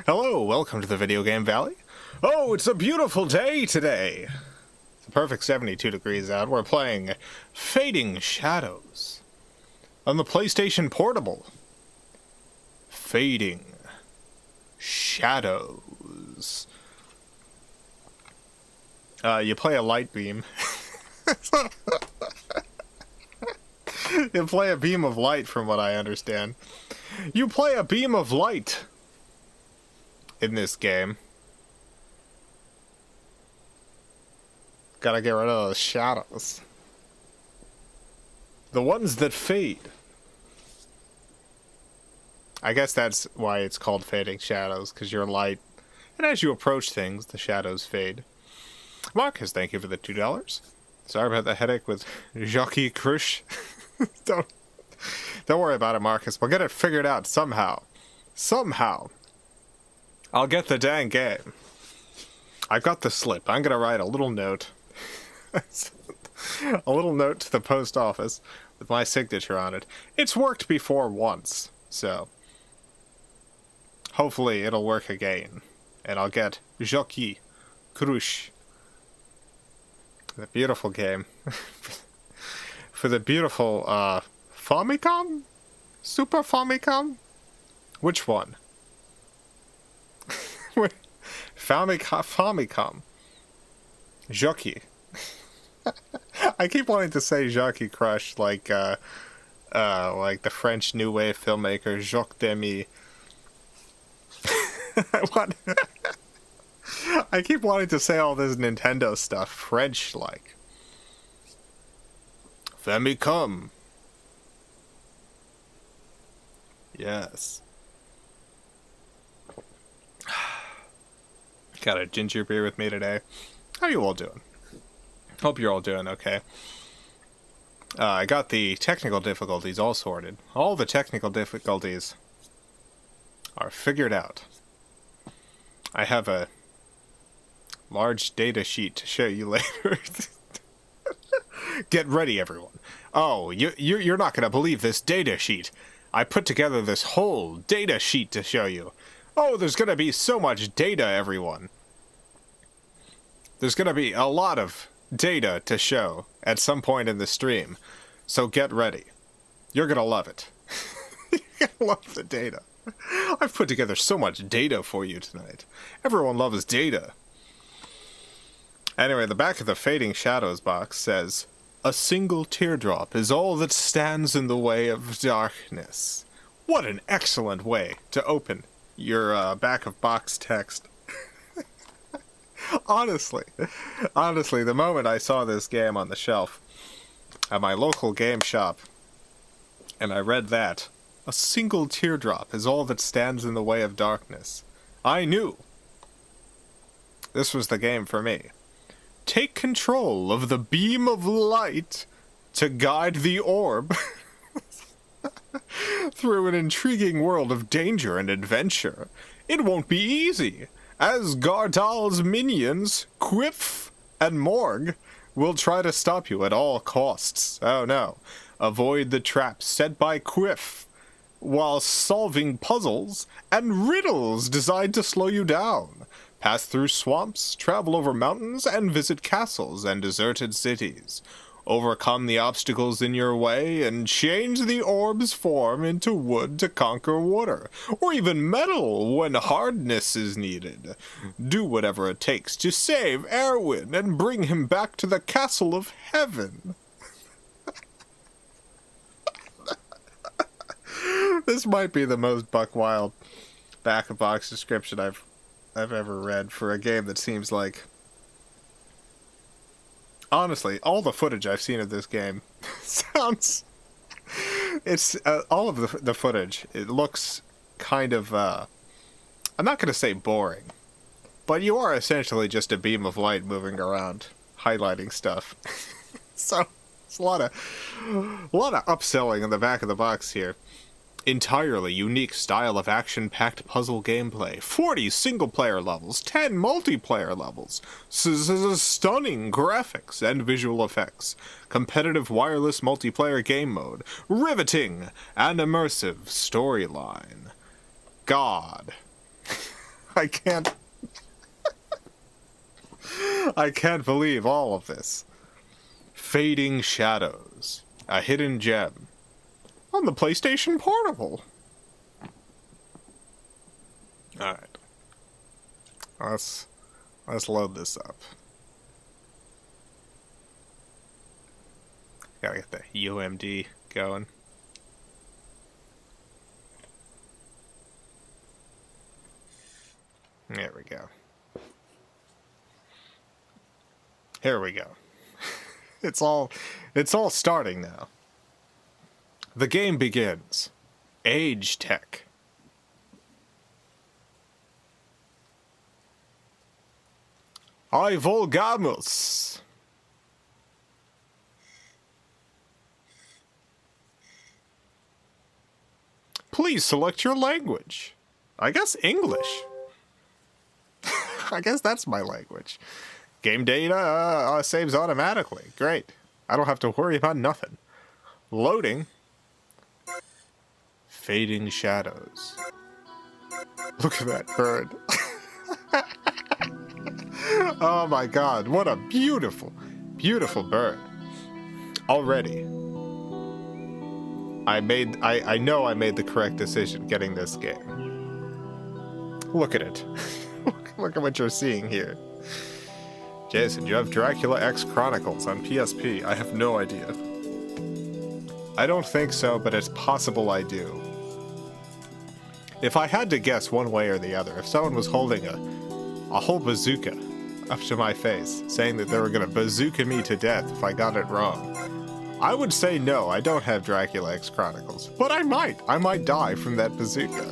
Hello, welcome to the Video Game Valley. Oh, it's a beautiful day today. It's a perfect 72 degrees out. We're playing Fading Shadows on the PlayStation Portable. Fading Shadows. You play a light beam. You play a beam of light, from what I understand. You play a beam of light in this game. Gotta get rid of those shadows. The ones that fade. I guess that's why it's called Fading Shadows, because you're light. And as you approach things, the shadows fade. Marcus, thank you for the $2. Sorry about the headache with Jockey Crush. Don't worry about it, Marcus. We'll get it figured out somehow. Somehow. I'll get the dang game. I've got the slip. I'm gonna write a little note. A little note to the post office with my signature on it. It's worked before once, so hopefully it'll work again. And I'll get Jockey Crush. The beautiful game. For the beautiful, Famicom? Super Famicom? Which one? Famicom. Jockey. I keep wanting to say Jockey Crush like the French New Wave filmmaker Jacques Demy. I keep wanting to say all this Nintendo stuff French-like. Famicom. Yes. Got a ginger beer with me today. How you all doing? Hope you're all doing okay. I got the technical difficulties all sorted. All the technical difficulties are figured out. I have a large data sheet to show you later. Get ready, everyone. Oh, you're not going to believe this data sheet. I put together this whole data sheet to show you. Oh, there's going to be so much data, everyone. There's going to be a lot of data to show at some point in the stream. So get ready. You're going to love it. You're going to love the data. I've put together so much data for you tonight. Everyone loves data. Anyway, the back of the Fading Shadows box says, "A single teardrop is all that stands in the way of darkness." What an excellent way to open your back of box text. Honestly, the moment I saw this game on the shelf at my local game shop, and I read that, "A single teardrop is all that stands in the way of darkness," I knew this was the game for me. Take control of the beam of light to guide the orb through an intriguing world of danger and adventure. It won't be easy, as Gardal's minions, Quiff and Morg, will try to stop you at all costs. Oh no. Avoid the traps set by Quiff, while solving puzzles and riddles designed to slow you down. Pass through swamps, travel over mountains, and visit castles and deserted cities. Overcome the obstacles in your way and change the orb's form into wood to conquer water, or even metal when hardness is needed. Do whatever it takes to save Erwin and bring him back to the castle of heaven. This might be the most buck wild back of box description I've ever read for a game that seems like, honestly, all the footage I've seen of this game sounds It's all of the footage. It looks kind of, I'm not going to say boring, but you are essentially just a beam of light moving around, highlighting stuff. So it's a lot of upselling in the back of the box here. Entirely unique style of action-packed puzzle gameplay. 40 single-player levels, 10 multiplayer levels. Stunning graphics and visual effects. Competitive wireless multiplayer game mode. Riveting and immersive storyline. God. I can't believe all of this. Fading Shadows. A hidden gem. On the PlayStation Portable. Alright. Let's load this up. Gotta get the UMD going. There we go. Here we go. It's all starting now. The game begins. Age Tech. I volgamos. Please select your language. I guess English. I guess that's my language. Game data saves automatically. Great. I don't have to worry about nothing. Loading. Fading Shadows. Look at that bird. Oh my god, what a beautiful, beautiful bird. Already. I know I made the correct decision getting this game. Look at it. Look at what you're seeing here. Jason, you have Dracula X Chronicles on PSP. I have no idea. I don't think so, but it's possible I do. If I had to guess one way or the other, if someone was holding a whole bazooka up to my face, saying that they were going to bazooka me to death if I got it wrong, I would say no, I don't have Dracula X Chronicles. But I might. I might die from that bazooka.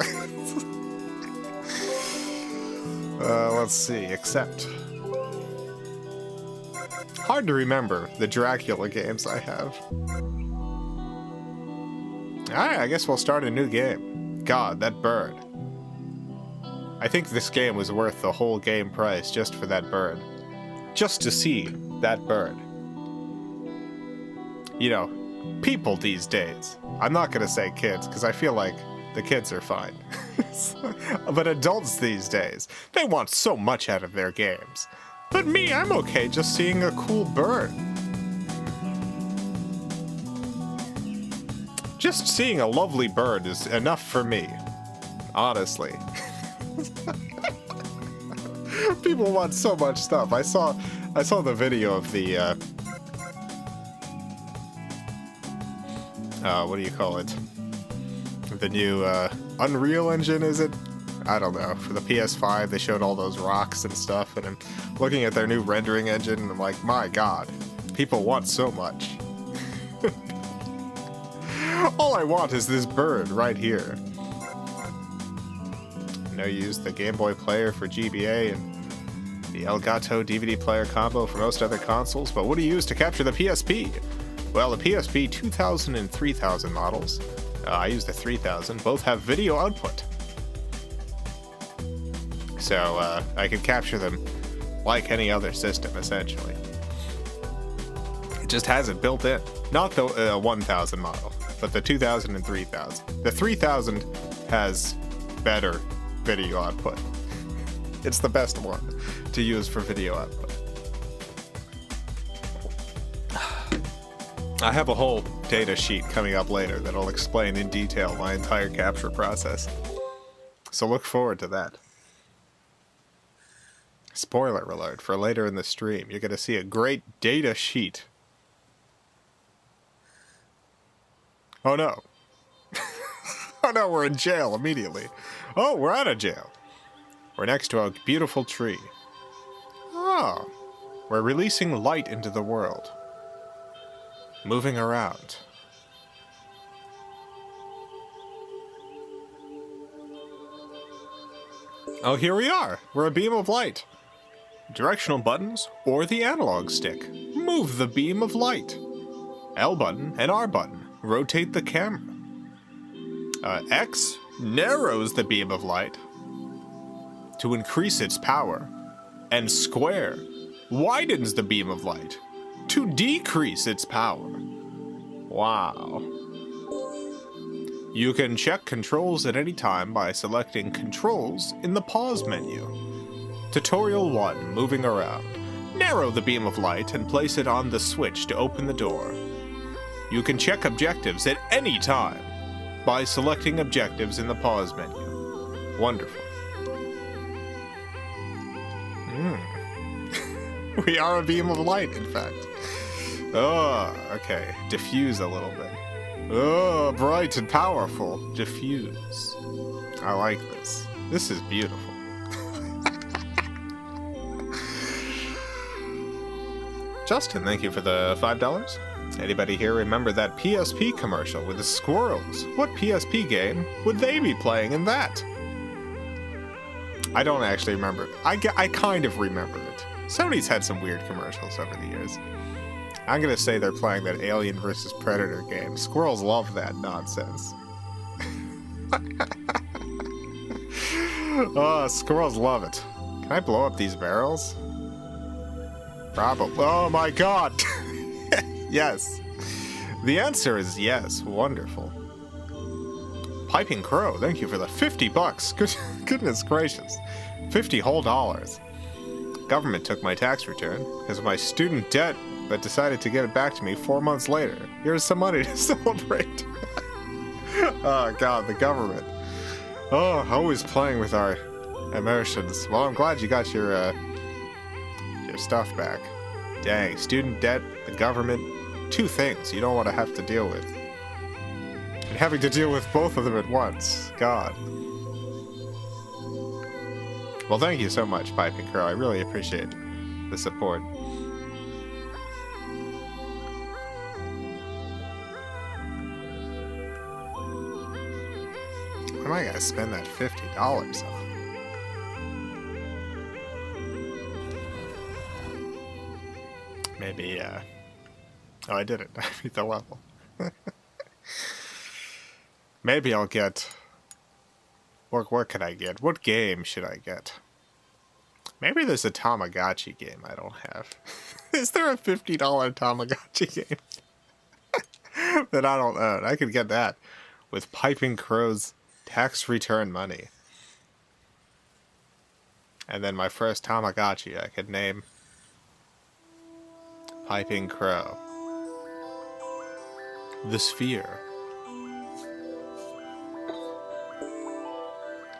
Let's see. Accept. Hard to remember the Dracula games I have. Alright, I guess we'll start a new game. God, that bird. I think this game was worth the whole game price just for that bird. Just to see that bird. You know, people these days. I'm not gonna say kids, because I feel like the kids are fine. But adults these days, they want so much out of their games. But me, I'm okay just seeing a cool bird. Just seeing a lovely bird is enough for me. Honestly. People want so much stuff. I saw the video of the what do you call it? The new Unreal Engine, is it? I don't know. For the PS5, they showed all those rocks and stuff, and I'm looking at their new rendering engine, and I'm like, my god, people want so much. All I want is this bird right here. I know you use the Game Boy player for GBA and the Elgato DVD player combo for most other consoles, but what do you use to capture the PSP? Well, the PSP 2000 and 3000 models, I use the 3000, both have video output. So, I can capture them like any other system, essentially. It just has it built in. Not the 1000 model, but the 2000 and 3000. The 3000 has better video output. It's the best one to use for video output. I have a whole data sheet coming up later that'll explain in detail my entire capture process. So look forward to that. Spoiler alert, for later in the stream, you're going to see a great data sheet. Oh no. Oh no, we're in jail immediately. Oh, we're out of jail. We're next to a beautiful tree. Oh, we're releasing light into the world. Moving around. Oh, here we are. We're a beam of light. Directional buttons or the analog stick. Move the beam of light. L button and R button. Rotate the camera. X narrows the beam of light to increase its power. And square widens the beam of light to decrease its power. Wow. You can check controls at any time by selecting Controls in the pause menu. Tutorial 1, moving around. Narrow the beam of light and place it on the switch to open the door. You can check objectives at any time by selecting objectives in the pause menu. Wonderful. We are a beam of light, in fact. Oh, okay. Diffuse a little bit. Oh, bright and powerful. Diffuse. I like this. This is beautiful. Justin, thank you for the $5. Anybody here remember that PSP commercial with the squirrels? What PSP game would they be playing in that? I don't actually remember. I kind of remember it. Sony's had some weird commercials over the years. I'm gonna say they're playing that Alien vs. Predator game. Squirrels love that nonsense. Oh, squirrels love it. Can I blow up these barrels? Probably. Oh my god! Yes. The answer is yes. Wonderful. Piping Crow, thank you for the $50. Goodness gracious. 50 whole dollars. Government took my tax return because of my student debt, but decided to give it back to me 4 months later. Here's some money to celebrate. Oh god, the government. Oh, always playing with our emotions. Well, I'm glad you got your stuff back. Dang, student debt, the government, two things you don't want to have to deal with. And having to deal with both of them at once. God. Well, thank you so much, Piping Crow. I really appreciate the support. What am I gonna spend that $50 on? Maybe, oh, I did it. I beat the level. Maybe I'll get... What can I get? What game should I get? Maybe there's a Tamagotchi game I don't have. Is there a $50 Tamagotchi game that I don't own? I could get that with Piping Crow's tax return money. And then my first Tamagotchi I could name Piping Crow. The Sphere.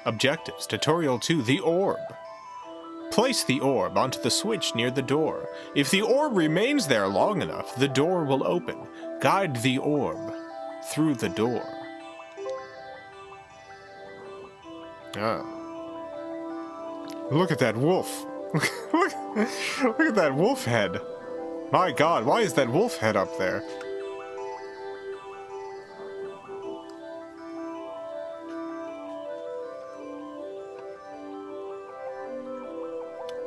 Objectives. Tutorial 2. The Orb. Place the orb onto the switch near the door. If the orb remains there long enough, the door will open. Guide the orb through the door. Oh. Look at that wolf. Look at that wolf head. My god, why is that wolf head up there?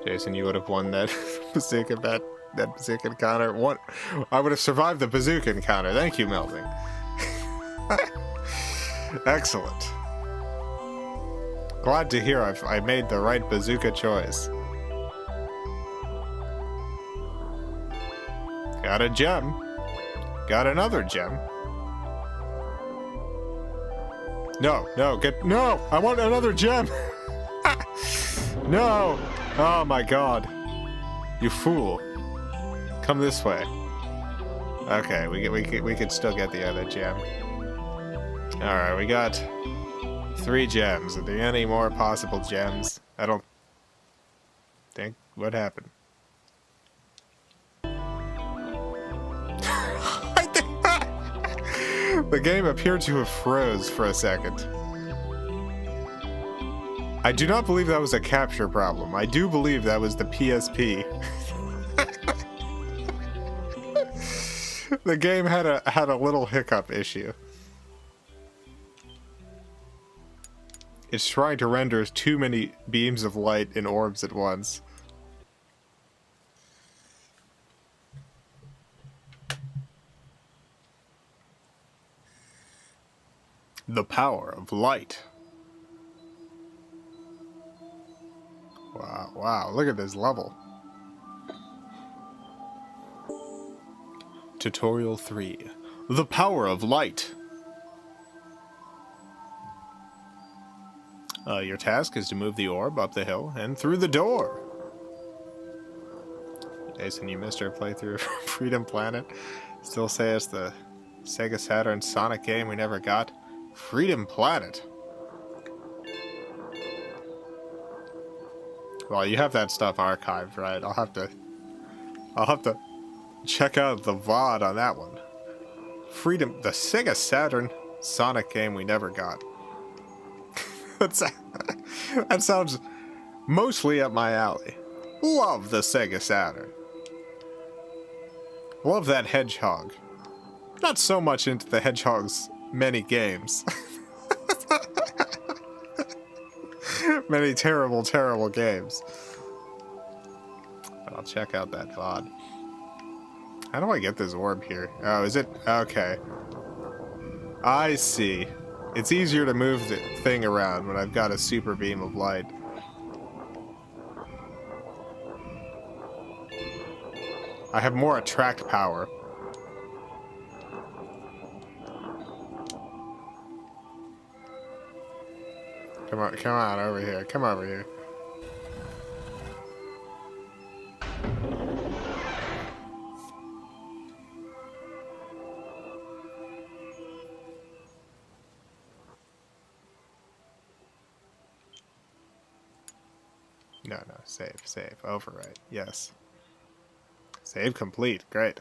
Jason, you would have won that bazooka bet, that bazooka encounter. What? I would have survived the bazooka encounter. Thank you, Melding. Excellent. Glad to hear I made the right bazooka choice. Got a gem. Got another gem. No, no, I want another gem. No. Oh my god. You fool. Come this way. Okay, we can still get the other gem. Alright, we got 3 gems. Are there any more possible gems? I don't think. What happened? The game appeared to have froze for a second. I do not believe that was a capture problem. I do believe that was the PSP. The game had a little hiccup issue. It's trying to render too many beams of light in orbs at once. The power of light. Wow, wow, look at this level. Tutorial 3. The power of light. Your task is to move the orb up the hill and through the door. Jason, you missed our playthrough of Freedom Planet. Still say it's the Sega Saturn Sonic game we never got. Freedom Planet. Well, you have that stuff archived, right? I'll have to check out the VOD on that one. The Sega Saturn Sonic game we never got. That sounds mostly up my alley. Love the Sega Saturn. Love that hedgehog. Not so much into the hedgehog's many games. Many terrible, terrible games. But I'll check out that VOD. How do I get this orb here? Oh, is it? Okay. I see. It's easier to move the thing around when I've got a super beam of light. I have more attract power. Come on over here. Come over here. No, save, overwrite, yes. Save complete, great.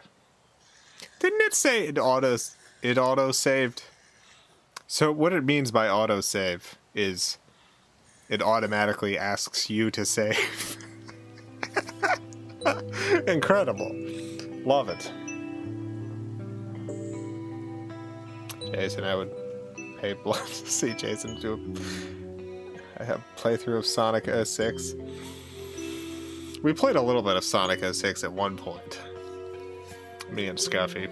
Didn't it say it auto-saved? So what it means by auto-save is it automatically asks you to save. Incredible. Love it. Jason, I would pay blood to see Jason do I have a playthrough of Sonic 06. We played a little bit of Sonic 06 at one point. Me and Scuffy.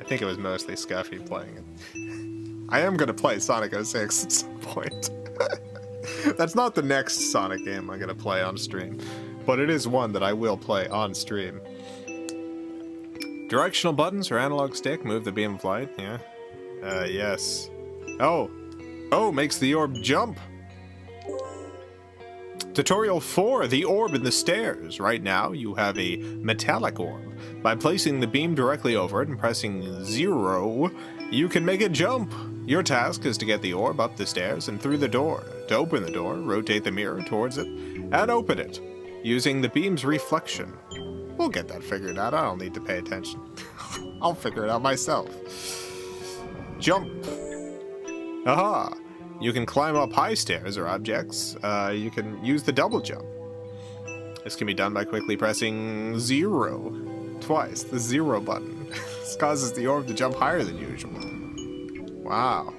I think it was mostly Scuffy playing it. I am going to play Sonic 06 at some point. That's not the next Sonic game I'm going to play on stream, but it is one that I will play on stream. Directional buttons or analog stick move the beam of light, yeah. Yes. Oh, makes the orb jump. Tutorial 4, the orb in the stairs. Right now, you have a metallic orb. By placing the beam directly over it and pressing 0, you can make it jump. Your task is to get the orb up the stairs and through the door. To open the door, rotate the mirror towards it and open it, using the beam's reflection. We'll get that figured out. I don't need to pay attention. I'll figure it out myself. Jump. Aha! You can climb up high stairs or objects. You can use the double jump. This can be done by quickly pressing 0 twice, the 0 button. This causes the orb to jump higher than usual. Wow,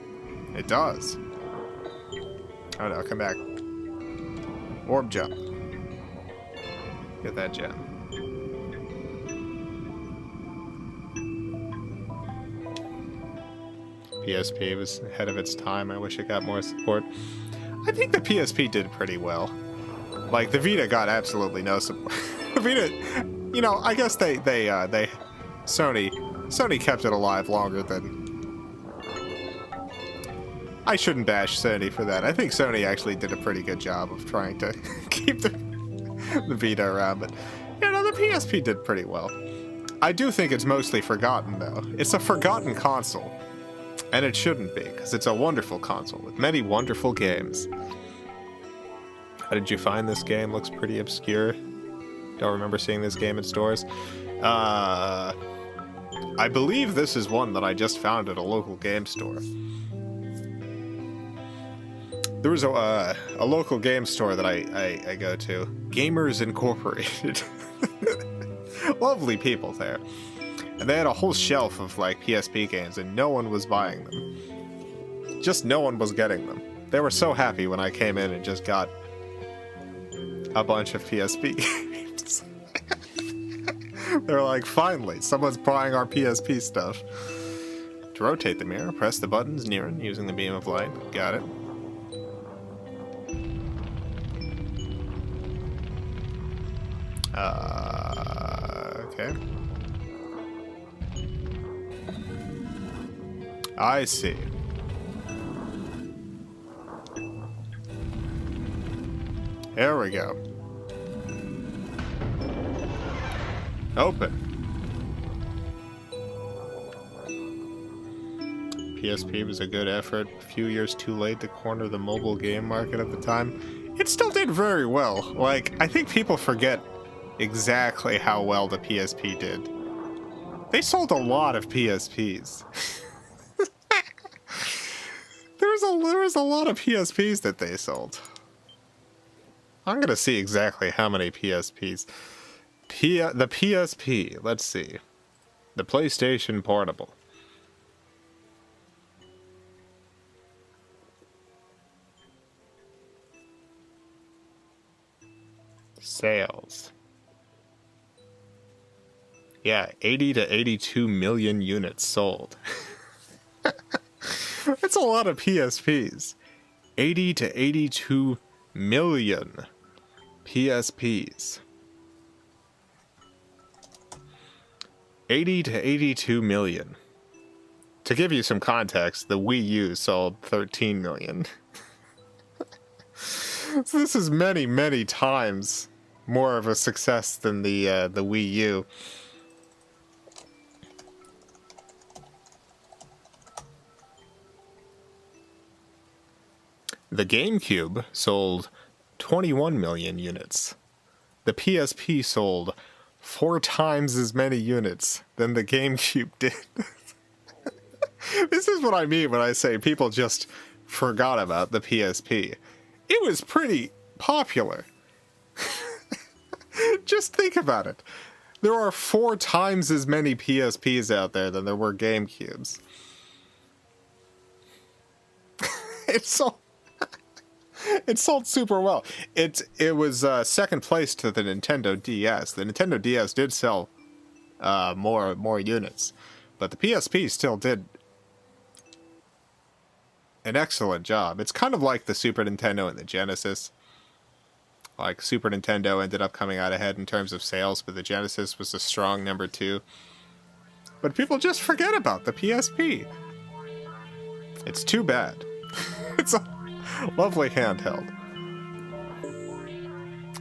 it does. Oh no, come back. Orb jump. Get that gem. PSP was ahead of its time. I wish it got more support. I think the PSP did pretty well. Like, the Vita got absolutely no support. The Vita, you know, I guess Sony kept it alive longer than... I shouldn't bash Sony for that. I think Sony actually did a pretty good job of trying to keep the Vita around, but, you know, the PSP did pretty well. I do think it's mostly forgotten, though. It's a forgotten console. And it shouldn't be, because it's a wonderful console with many wonderful games. How did you find this game? Looks pretty obscure. Don't remember seeing this game in stores. I believe this is one that I just found at a local game store. There was a local game store that I go to. Gamers Incorporated. Lovely people there. And they had a whole shelf of, like, PSP games, and no one was buying them. Just no one was getting them. They were so happy when I came in and just got a bunch of PSP games. They were like, finally, someone's buying our PSP stuff. To rotate the mirror, press the buttons near it using the beam of light. Got it. Okay. I see. There we go. Open. PSP was a good effort. A few years too late to corner the mobile game market at the time. It still did very well. Like, I think people forget exactly how well the PSP did. They sold a lot of PSPs. there was a lot of PSPs that they sold. I'm gonna see exactly how many PSPs. The PSP, let's see. The PlayStation Portable. Sales. Yeah, 80 to 82 million units sold. That's a lot of PSPs. 80 to 82 million PSPs. 80 to 82 million. To give you some context, the Wii U sold 13 million. So this is many, many times more of a success than the Wii U. The GameCube sold 21 million units. The PSP sold 4 times as many units than the GameCube did. This is what I mean when I say people just forgot about the PSP. It was pretty popular. Just think about it. There are 4 times as many PSPs out there than there were GameCubes. It sold super well. It was second place to the Nintendo DS. The Nintendo DS did sell more units, but the PSP still did an excellent job. It's kind of like the Super Nintendo and the Genesis. Like, Super Nintendo ended up coming out ahead in terms of sales, but the Genesis was a strong number 2. But people just forget about the PSP. It's too bad. It's a lovely handheld.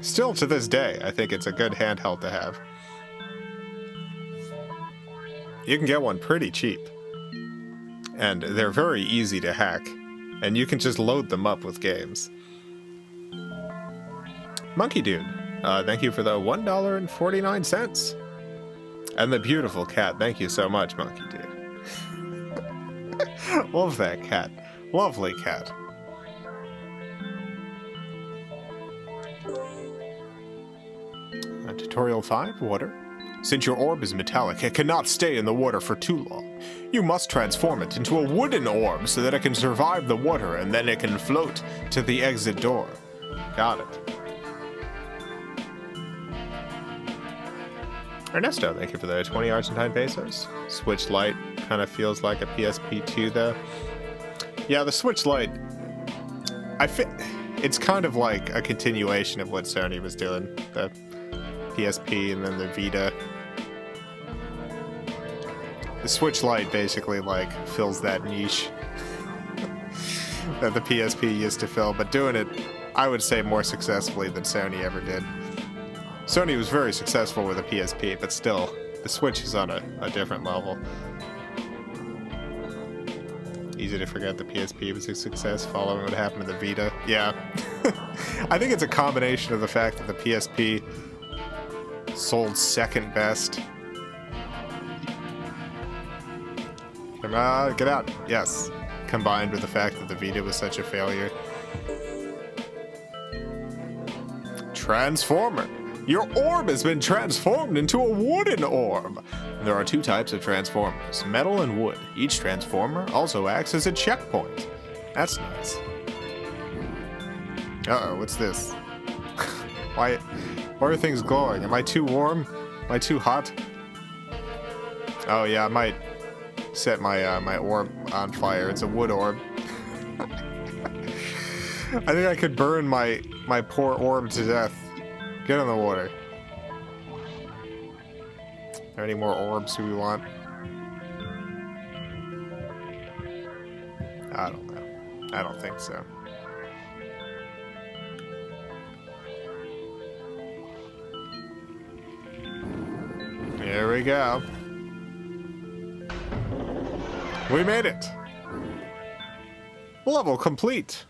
Still to this day, I think it's a good handheld to have. You can get one pretty cheap. And they're very easy to hack. And you can just load them up with games. Monkey Dude, thank you for the $1.49. And the beautiful cat, thank you so much, Monkey Dude. Love that cat. Lovely cat. Tutorial 5, water. Since your orb is metallic, it cannot stay in the water for too long. You must transform it into a wooden orb so that it can survive the water and then it can float to the exit door. Got it. Ernesto, thank you for the 20 Argentine pesos. Switch Lite kind of feels like a PSP2 though. Yeah, the Switch Lite, it's kind of like a continuation of what Sony was doing. The PSP and then the Vita. The Switch Lite basically like fills that niche that the PSP used to fill, but doing it, I would say, more successfully than Sony ever did. Sony was very successful with the PSP, but still, the Switch is on a different level. Easy to forget the PSP was a success following what happened to the Vita. Yeah. I think it's a combination of the fact that the PSP sold second best. Get out. Yes. Combined with the fact that the Vita was such a failure. Transformer. Your orb has been transformed into a wooden orb. There are 2 types of transformers, metal and wood. Each transformer also acts as a checkpoint. That's nice. Uh-oh, what's this? Why are things glowing? Am I too warm? Am I too hot? Oh yeah, I might set my my orb on fire. It's a wood orb. I think I could burn my poor orb to death. Get in the water. Are there any more orbs do we want? I don't know. I don't think so. Here we go. We made it! Level complete!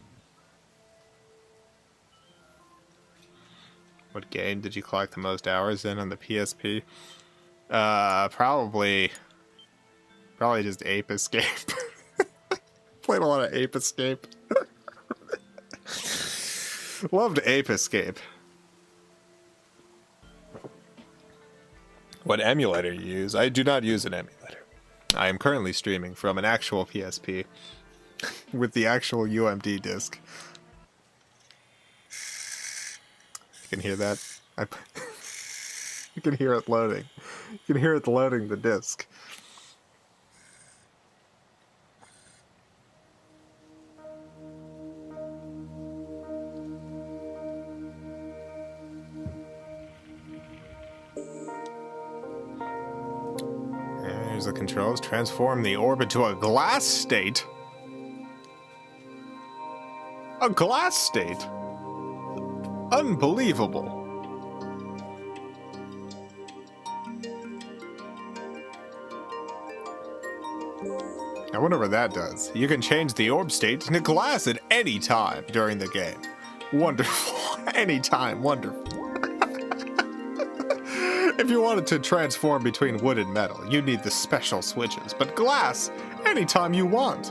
What game did you collect the most hours in on the PSP? Probably just Ape Escape. Played a lot of Ape Escape. Loved Ape Escape. What emulator you use? I do not use an emulator. I am currently streaming from an actual PSP with the actual UMD disc. You can hear that? You can hear it loading. You can hear it loading the disc. Here's the controls. Transform the orb into a glass state. A glass state? Unbelievable. I wonder what that does. You can change the orb state into glass at any time during the game. Wonderful. Anytime. Wonderful. If you wanted to transform between wood and metal, you'd need the special switches. But glass, anytime you want.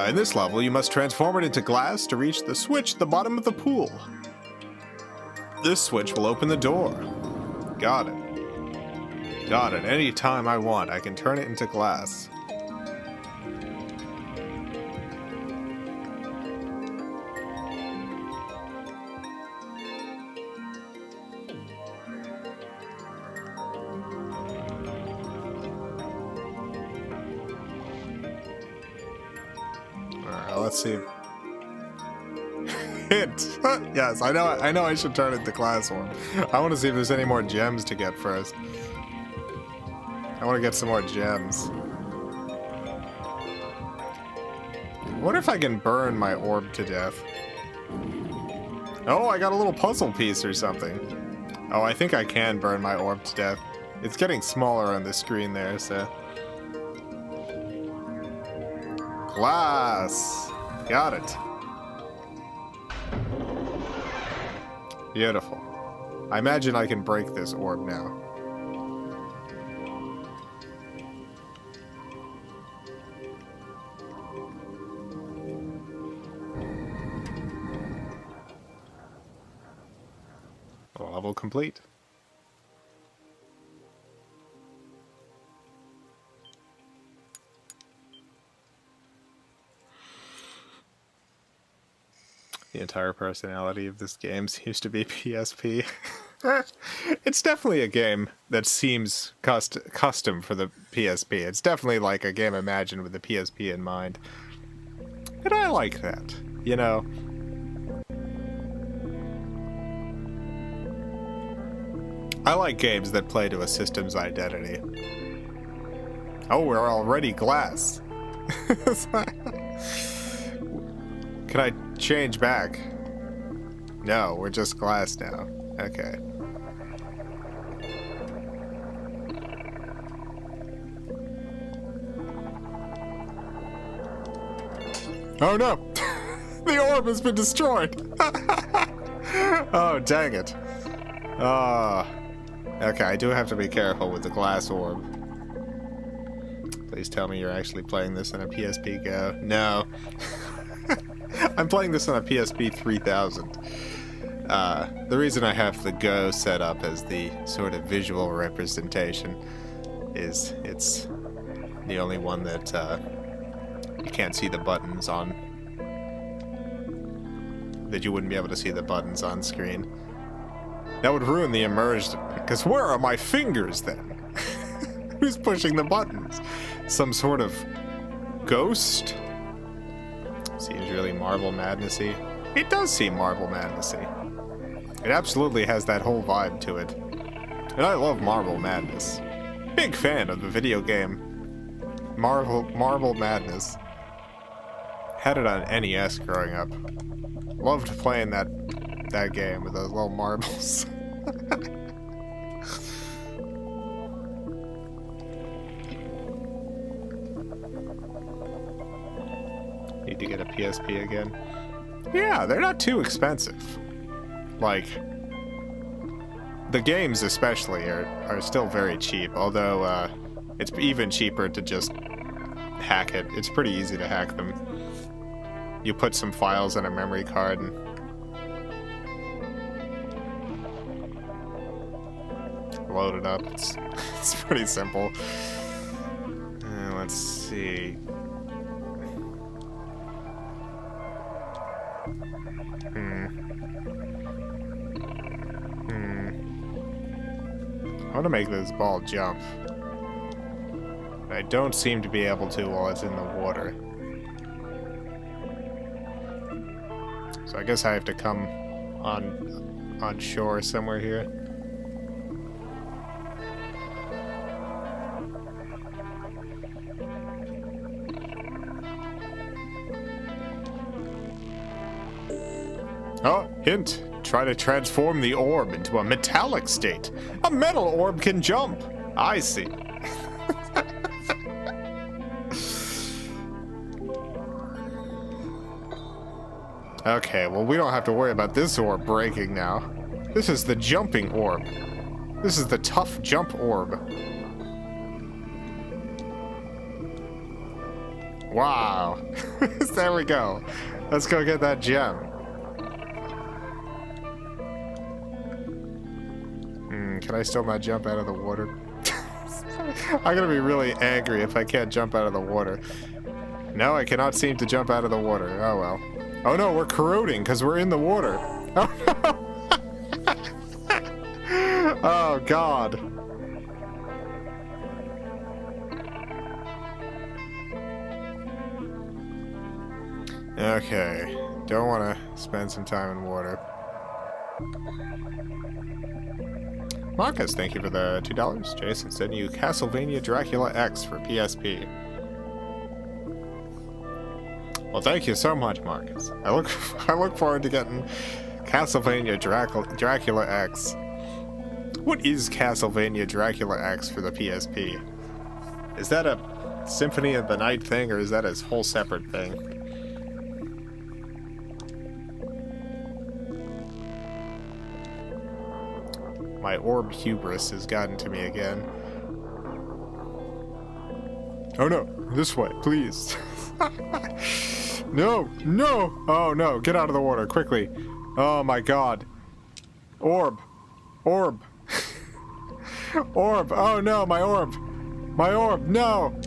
In this level, you must transform it into glass to reach the switch at the bottom of the pool. This switch will open the door. Got it. Got it. Anytime I want, I can turn it into glass. Let's see. Hint. Yes, I know I should turn it to glass orb. I want to see if there's any more gems to get first. I want to get some more gems. I wonder if I can burn my orb to death. Oh, I got a little puzzle piece or something. Oh, I think I can burn my orb to death. It's getting smaller on the screen there, so. Glass. Got it. Beautiful. I imagine I can break this orb now. Level complete. The entire personality of this game seems to be PSP. It's definitely a game that seems custom for the PSP. It's definitely like a game imagined with the PSP in mind. And I like that, you know? I like games that play to a system's identity. Oh, we're already glass. Can I change back? No, we're just glass now. Okay. Oh no! The orb has been destroyed! Oh, dang it. Okay, I do have to be careful with the glass orb. Please tell me you're actually playing this on a PSP Go. No. I'm playing this on a PSP 3000. The reason I have the Go set up as the sort of visual representation is it's the only one that you can't see the buttons on. that you wouldn't be able to see the buttons on screen. That would ruin the immersion, because where are my fingers then? Who's pushing the buttons? Some sort of ghost? Seems really Marble Madnessy. It does seem Marble Madnessy. It absolutely has that whole vibe to it. And I love Marble Madness. Big fan of the video game Marble Madness. Had it on NES growing up. Loved playing that game with those little marbles. Need to get a PSP again. Yeah, they're not too expensive. Like, the games especially are still very cheap, although it's even cheaper to just hack it. It's pretty easy to hack them. You put some files in a memory card and load it up. It's pretty simple. Let's see. I want to make this ball jump. I don't seem to be able to while it's in the water. So I guess I have to come on shore somewhere here. Oh, hint. Try to transform the orb into a metallic state. A metal orb can jump. I see. Okay, well, we don't have to worry about this orb breaking now. This is the jumping orb. This is the tough jump orb. Wow. There we go. Let's go get that gem. Can I still not jump out of the water? I'm gonna be really angry if I can't jump out of the water. No, I cannot seem to jump out of the water. Oh well. Oh no, we're corroding because we're in the water. Oh no! Oh god. Okay, don't want to spend some time in water. Marcus, thank you for the $2. Jason sent you Castlevania Dracula X for PSP. Well, thank you so much, Marcus. I look forward to getting Castlevania Dracula X. What is Castlevania Dracula X for the PSP? Is that a Symphony of the Night thing, or is that a whole separate thing? My orb hubris has gotten to me again. Oh no, this way, please. No, no! Oh no, get out of the water, quickly. Oh my god. Orb. Orb. Orb, oh no, my orb. My orb, no!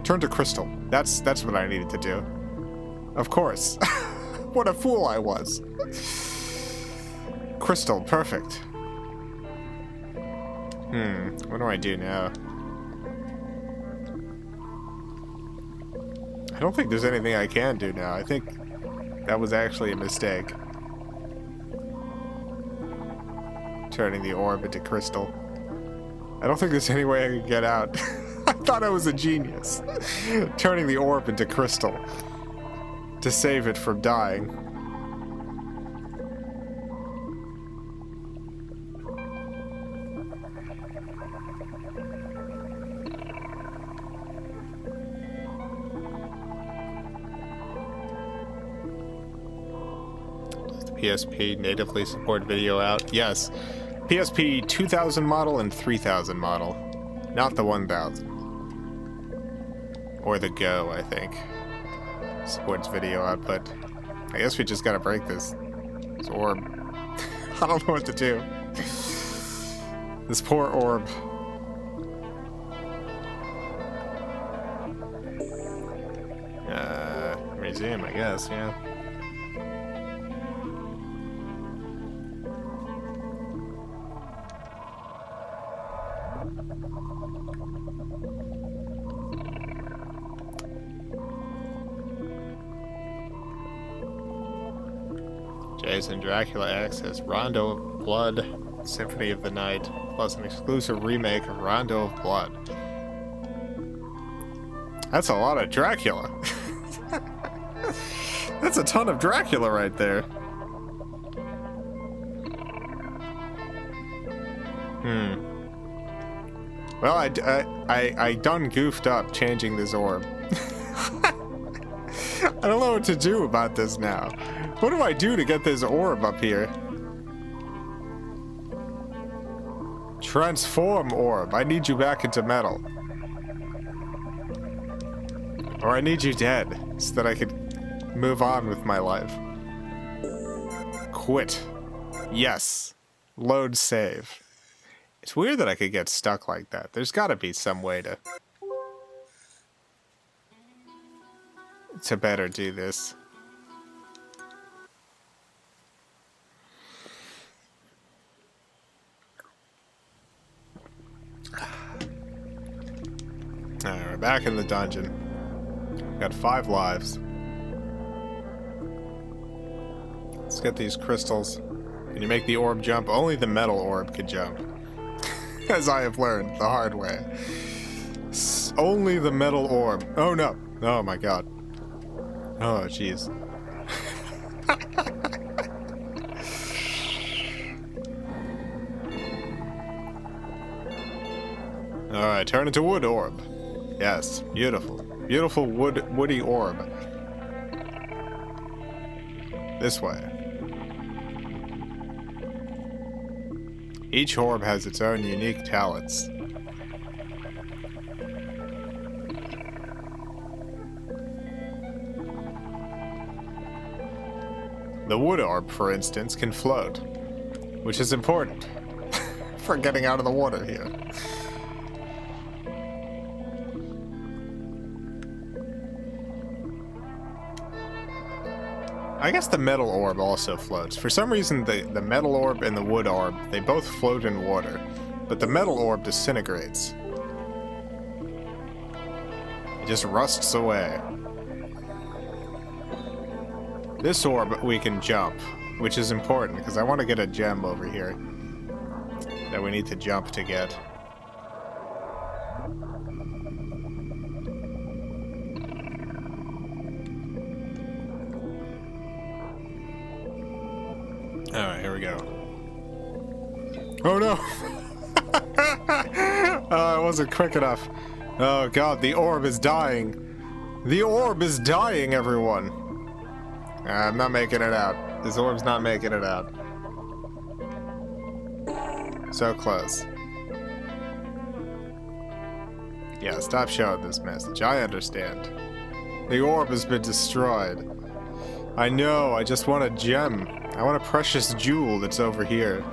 Turn to crystal. That's what I needed to do. Of course. What a fool I was. Crystal, perfect. What do I do now? I don't think there's anything I can do now. I think that was actually a mistake. Turning the orb into crystal. I don't think there's any way I can get out. I thought I was a genius. Turning the orb into crystal. To save it from dying. PSP natively support video out? Yes. PSP 2000 model and 3000 model. Not the 1000. Or the Go, I think. Supports video output. I guess we just gotta break this orb. I don't know what to do. This poor orb. Museum, I guess, yeah. Nightmares and Dracula X has Rondo of Blood, Symphony of the Night, plus an exclusive remake of Rondo of Blood. That's a lot of Dracula. That's a ton of Dracula right there. Well, I done goofed up changing this orb. I don't know what to do about this now. What do I do to get this orb up here? Transform orb. I need you back into metal. Or I need you dead so that I could move on with my life. Quit. Yes. Load save. It's weird that I could get stuck like that. There's gotta be some way to better do this. Alright, we're back in the dungeon. Got 5 lives. Let's get these crystals. Can you make the orb jump? Only the metal orb could jump. As I have learned the hard way. Only the metal orb. Oh no. Oh my god. Oh jeez. Alright, turn into wood orb. Yes, beautiful. Beautiful woody orb. This way. Each orb has its own unique talents. The wood orb, for instance, can float, which is important for getting out of the water here. I guess the metal orb also floats. For some reason, the metal orb and the wood orb, they both float in water, but the metal orb disintegrates. It just rusts away. This orb we can jump, which is important, because I want to get a gem over here that we need to jump to get. Alright, here we go. Oh no! I wasn't quick enough. Oh god, the orb is dying. The orb is dying, everyone. I'm not making it out. This orb's not making it out. So close. Yeah, stop showing this message. I understand. The orb has been destroyed. I know, I just want a gem. I want a precious jewel that's over here.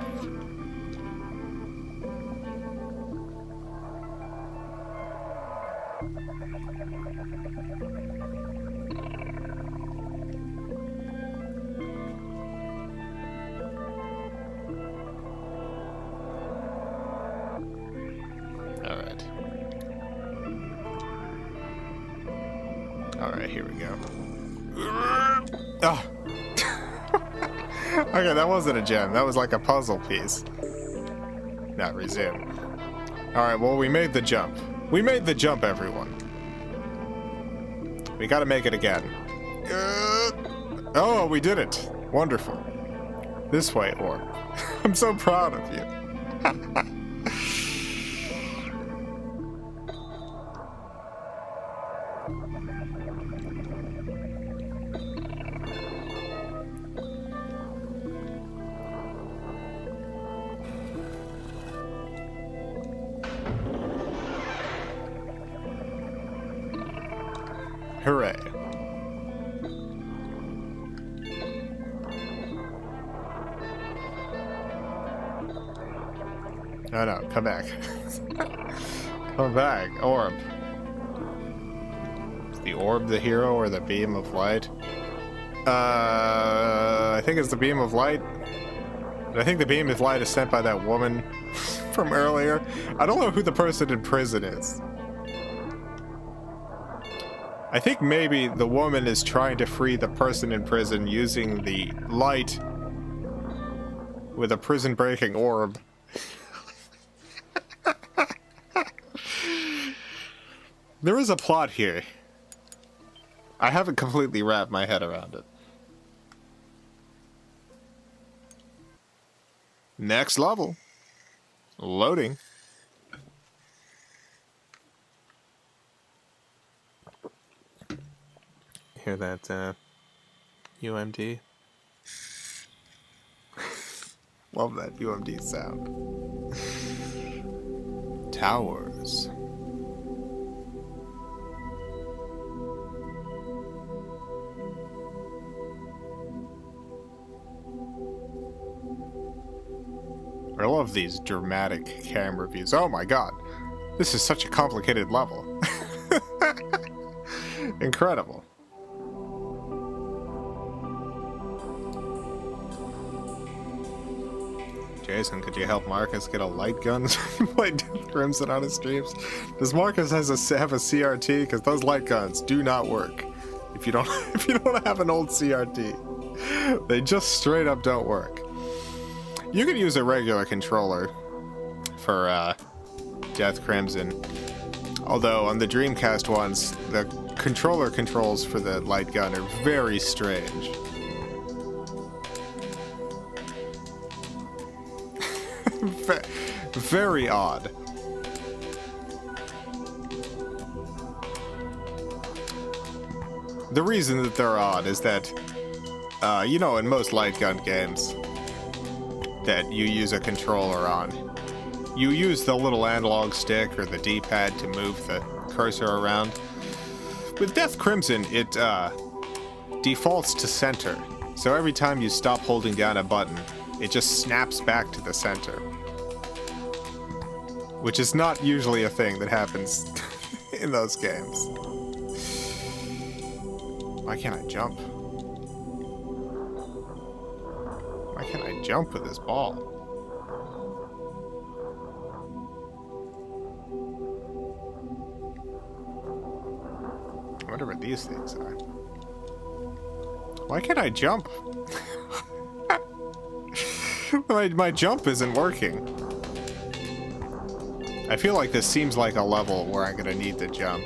Alright. Alright, here we go. Oh. Okay, that wasn't a gem. That was like a puzzle piece. Now, resume. Alright, well, we made the jump. We made the jump, everyone. We gotta make it again. Oh, we did it. Wonderful. This way, orb. I'm so proud of you. Hooray. Oh no, come back. Come back, orb. Is the orb the hero or the beam of light? I think it's the beam of light. But I think the beam of light is sent by that woman from earlier. I don't know who the person in prison is. I think maybe the woman is trying to free the person in prison using the light with a prison-breaking orb. There is a plot here. I haven't completely wrapped my head around it. Next level. Loading. Hear that, UMD? Love that UMD sound. Towers. I love these dramatic camera views. Oh my god. This is such a complicated level. Incredible. Jason, could you help Marcus get a light gun so he can play Death Crimson on his streams? Does Marcus have a CRT? Because those light guns do not work. If you don't have an old CRT, they just straight up don't work. You could use a regular controller for Death Crimson. Although on the Dreamcast ones, the controller controls for the light gun are very strange. Very odd. The reason that they're odd is that, you know, in most light gun games that you use a controller on, you use the little analog stick or the D-pad to move the cursor around. With Death Crimson, it defaults to center. So every time you stop holding down a button, it just snaps back to the center. Which is not usually a thing that happens in those games. Why can't I jump? Why can't I jump with this ball? I wonder what these things are. Why can't I jump? My jump isn't working. I feel like this seems like a level where I'm gonna need to jump.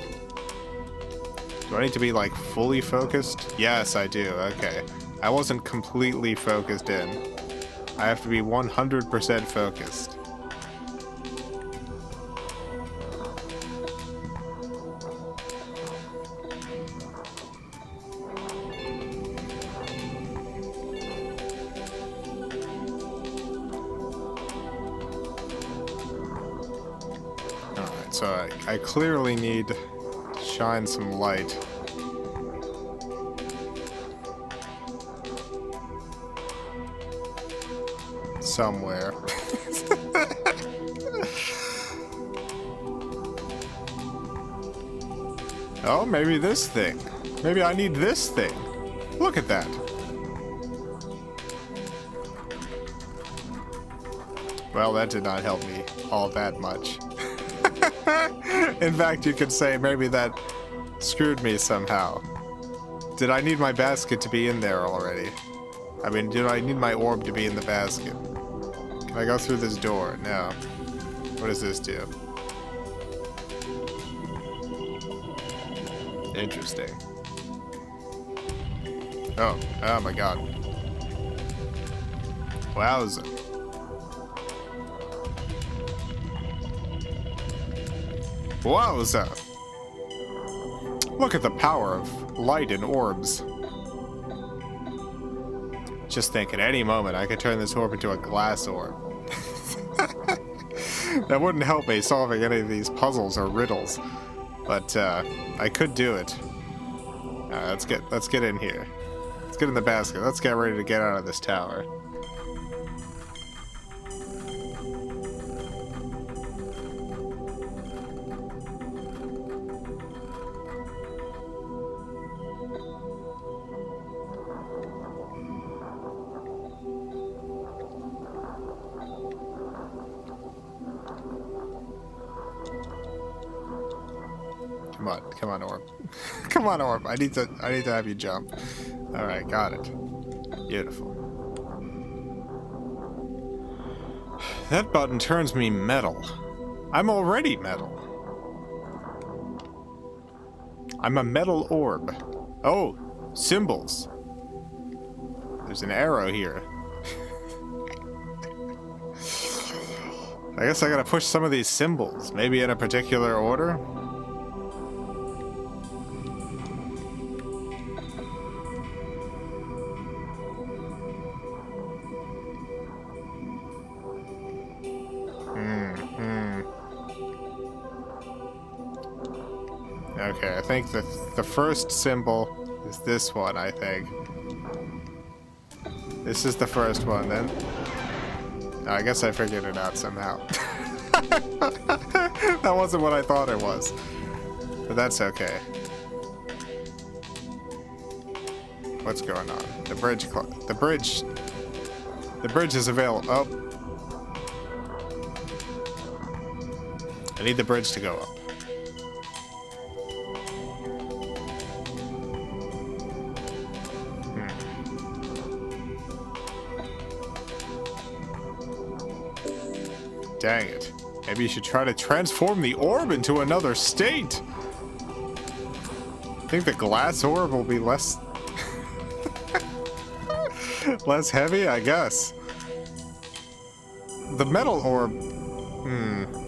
Do I need to be, like, fully focused? Yes, I do. Okay. I wasn't completely focused in. I have to be 100% focused. Alright, so I clearly need to shine some light. Somewhere. Oh, maybe this thing. Maybe I need this thing. Look at that. Well, that did not help me all that much. In fact, you could say maybe that screwed me somehow. Did I need my basket to be in there already? I mean, did I need my orb to be in the basket? Can I go through this door? No. What does this do? Interesting. Oh my god. Wowza. Wowza. Look at the power of light and orbs. Just think, at any moment, I could turn this orb into a glass orb. That wouldn't help me solving any of these puzzles or riddles, but I could do it. Let's get in here. Let's get in the basket. Let's get ready to get out of this tower. Come on, orb. Come on, orb. I need to have you jump. All right, got it. Beautiful. That button turns me metal. I'm already metal. I'm a metal orb. Oh, symbols. There's an arrow here. I guess I gotta push some of these symbols, maybe in a particular order. Okay, I think the first symbol is this one, I think. This is the first one, then. Oh, I guess I figured it out somehow. That wasn't what I thought it was. But that's okay. What's going on? The bridge is available. Oh. I need the bridge to go up. Dang it. Maybe you should try to transform the orb into another state. I think the glass orb will be less... less heavy, I guess. The metal orb...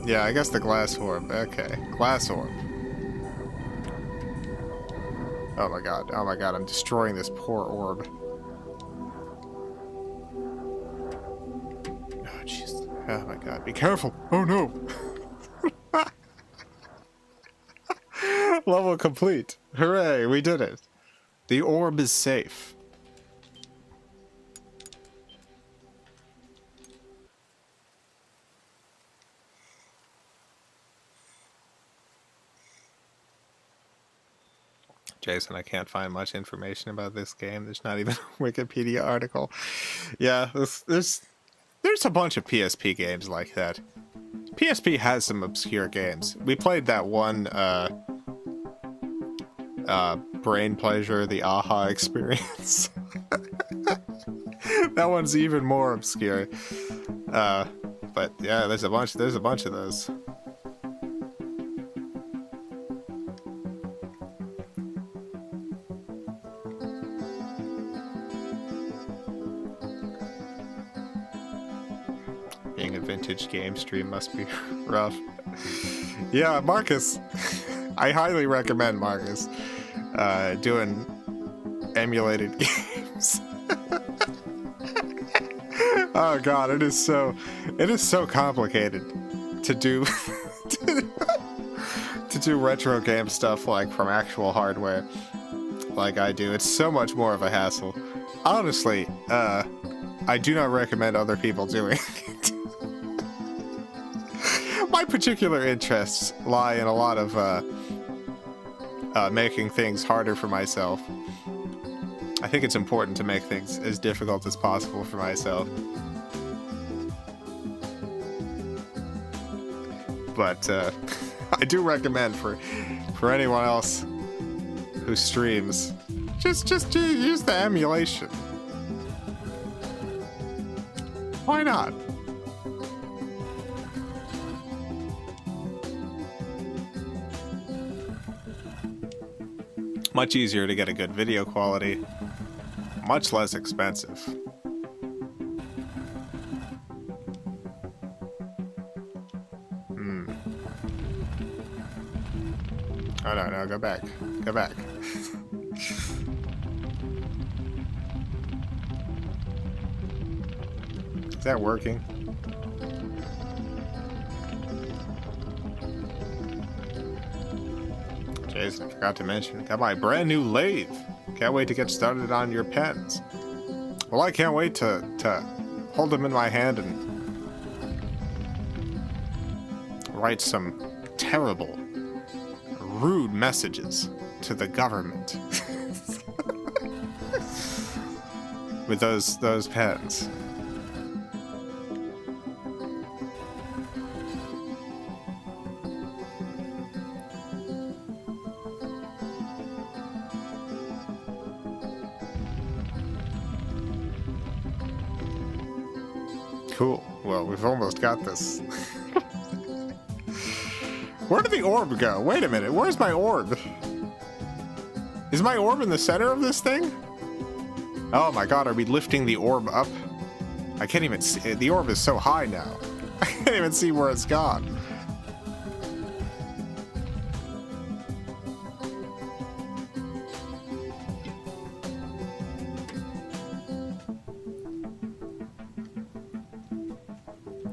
yeah, I guess the glass orb. Okay, glass orb. Oh my god, I'm destroying this poor orb. Oh jeez. Oh my god, be careful! Oh no! Level complete. Hooray, we did it. The orb is safe. Jason, I can't find much information about this game. There's not even a Wikipedia article. Yeah, there's a bunch of PSP games like that. PSP has some obscure games. We played that one, Brain Pleasure, the AHA experience. That one's even more obscure. But yeah, there's a bunch of those. Being a vintage game stream must be rough. Yeah, Marcus. I highly recommend Marcus doing emulated games. Oh god, it is so complicated to do to do retro game stuff like from actual hardware like I do. It's so much more of a hassle. Honestly, I do not recommend other people doing it. My particular interests lie in a lot of making things harder for myself. I think it's important to make things as difficult as possible for myself. But I do recommend for anyone else who streams, just use the emulation. Why not? Much easier to get a good video quality, much less expensive. Oh no, go back. Go back. Is that working? Jason, I forgot to mention, got my brand new lathe. Can't wait to get started on your pens. Well, I can't wait to hold them in my hand and write some terrible, rude messages to the government with those pens. Cool. Well, we've almost got this. Where did the orb go? Wait a minute, where's my orb? Is my orb in the center of this thing? Oh my god, are we lifting the orb up? I can't even see it. The orb is so high now. I can't even see where it's gone.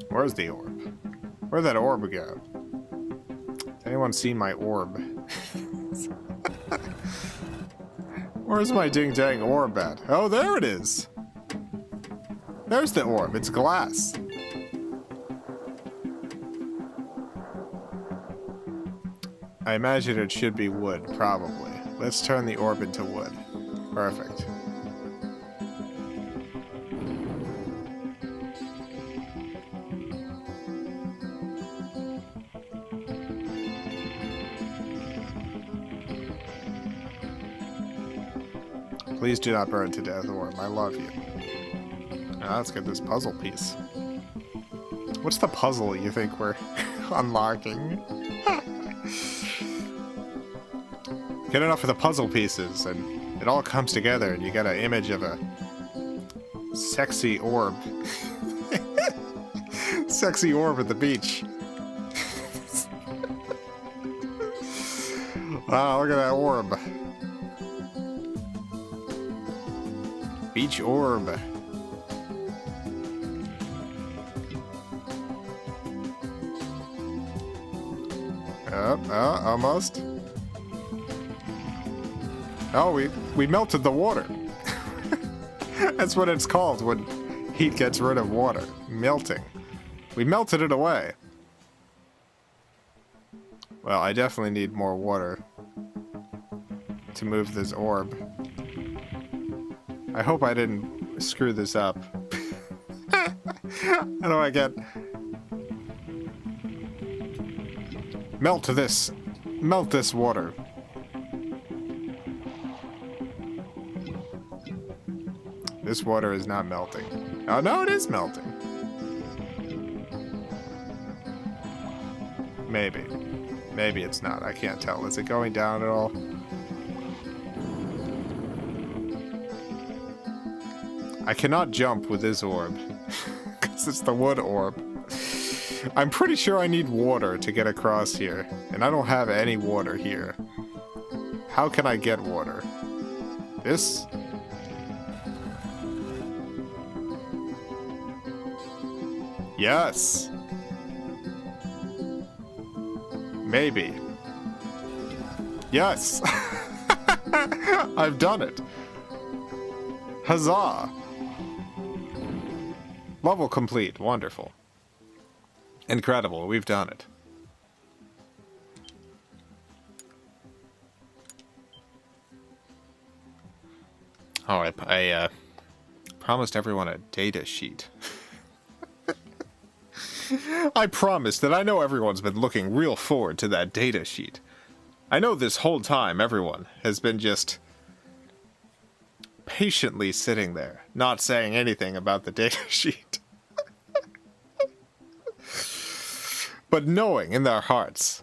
Where's the orb? Where'd that orb go? Has anyone seen my orb? Where's my ding-dang orb at? Oh, there it is! There's the orb. It's glass. I imagine it should be wood, probably. Let's turn the orb into wood. Perfect. Please do not burn to death, Orb. I love you. Now let's get this puzzle piece. What's the puzzle you think we're unlocking? Get enough of the puzzle pieces, and it all comes together, and you get an image of a sexy orb. Sexy orb at the beach. Wow, look at that orb. Beach orb. Almost. Oh, we melted the water. That's what it's called when heat gets rid of water. Melting. We melted it away. Well, I definitely need more water to move this orb. I hope I didn't screw this up. How do I get... Melt this water. This water is not melting. Oh no, it is melting. Maybe. Maybe it's not. I can't tell. Is it going down at all? I cannot jump with this orb. Because it's the wood orb. I'm pretty sure I need water to get across here. And I don't have any water here. How can I get water? This? Yes! Maybe. Yes! I've done it! Huzzah! Level complete. Wonderful. Incredible. We've done it. Oh, I promised everyone a data sheet. I promised that I know everyone's been looking real forward to that data sheet. I know this whole time everyone has been just patiently sitting there, not saying anything about the data sheet. But knowing in their hearts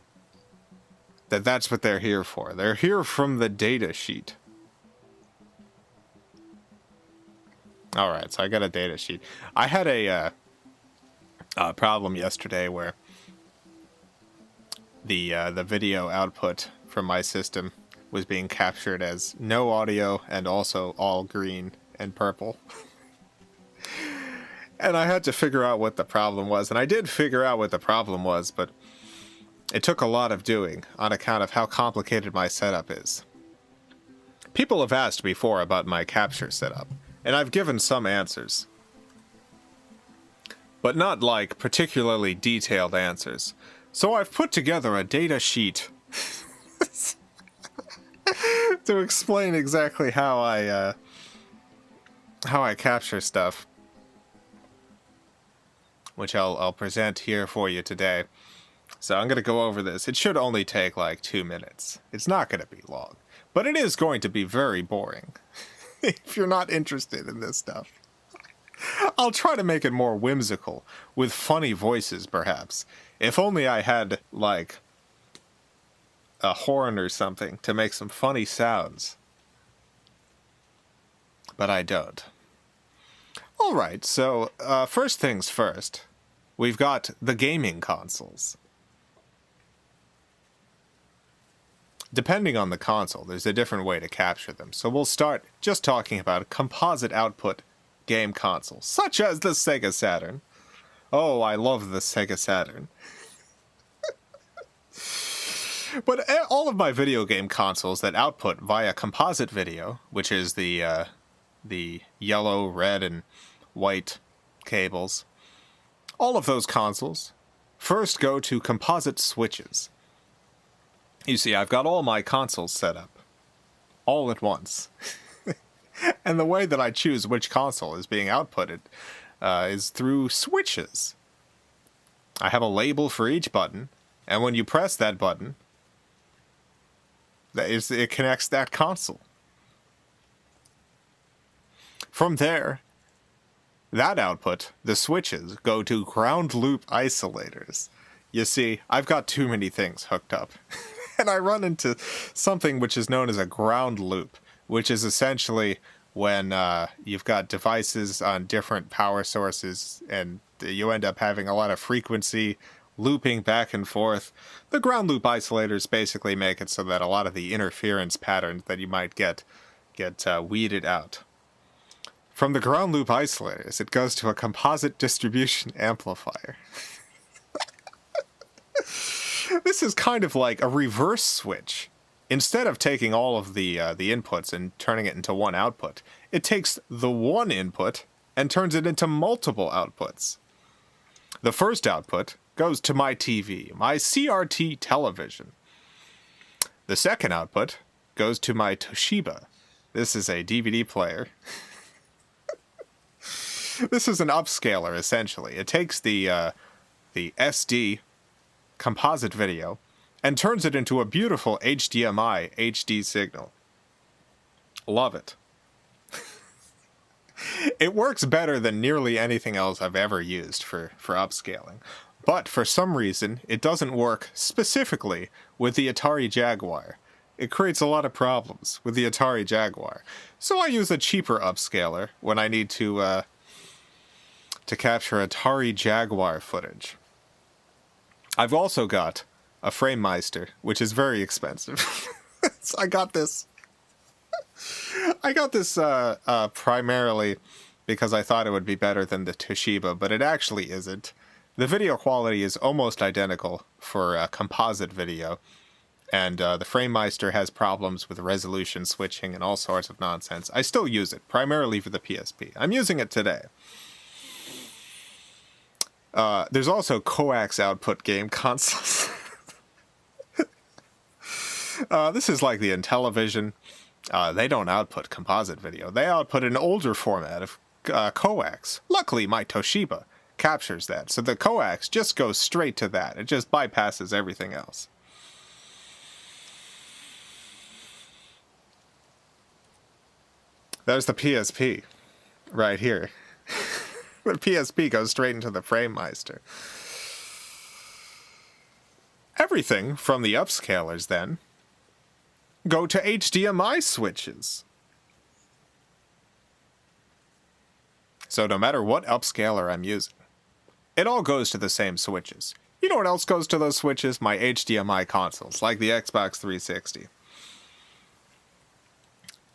that that's what they're here for. They're here from the data sheet. Alright, so I got a data sheet. I had a problem yesterday where the video output from my system was being captured as no audio and also all green and purple. And I had to figure out what the problem was, and I did figure out what the problem was, but it took a lot of doing on account of how complicated my setup is. People have asked before about my capture setup, and I've given some answers. But not like particularly detailed answers. So I've put together a data sheet to explain exactly how I capture stuff, which I'll present here for you today. So I'm going to go over this. It should only take like 2 minutes. It's not going to be long, but it is going to be very boring if you're not interested in this stuff. I'll try to make it more whimsical, with funny voices, perhaps. If only I had, like, a horn or something to make some funny sounds. But I don't. Alright, so, first things first. We've got the gaming consoles. Depending on the console, there's a different way to capture them. So we'll start just talking about a composite output game console, such as the Sega Saturn. Oh, I love the Sega Saturn. But all of my video game consoles that output via composite video, which is the yellow, red, and white cables, all of those consoles first go to composite switches. You see, I've got all my consoles set up, all at once. And the way that I choose which console is being outputted is through switches. I have a label for each button, and when you press that button, it connects that console. From there, that output, the switches, go to ground loop isolators. You see, I've got too many things hooked up. And I run into something which is known as a ground loop, which is essentially when you've got devices on different power sources and you end up having a lot of frequency looping back and forth. The ground loop isolators basically make it so that a lot of the interference patterns that you might get weeded out. From the ground loop isolators, it goes to a composite distribution amplifier. This is kind of like a reverse switch. Instead of taking all of the inputs and turning it into one output, it takes the one input and turns it into multiple outputs. The first output goes to my TV, my CRT television. The second output goes to my Toshiba. This is a DVD player. This is an upscaler, essentially. It takes the SD composite video and turns it into a beautiful HDMI HD signal. Love it. It works better than nearly anything else I've ever used for upscaling. But for some reason, it doesn't work specifically with the Atari Jaguar. It creates a lot of problems with the Atari Jaguar. So I use a cheaper upscaler when I need to capture Atari Jaguar footage. I've also got a FrameMeister, which is very expensive. So I got this primarily because I thought it would be better than the Toshiba, but it actually isn't. The video quality is almost identical for composite video, and the FrameMeister has problems with resolution switching and all sorts of nonsense. I still use it, primarily for the PSP. I'm using it today. There's also coax output game consoles. This is like the Intellivision. They don't output composite video. They output an older format of coax. Luckily, my Toshiba captures that. So the coax just goes straight to that. It just bypasses everything else. There's the PSP right here. The PSP goes straight into the FrameMeister. Everything from the upscalers, then, go to HDMI switches. So no matter what upscaler I'm using, it all goes to the same switches. You know what else goes to those switches? My HDMI consoles, like the Xbox 360.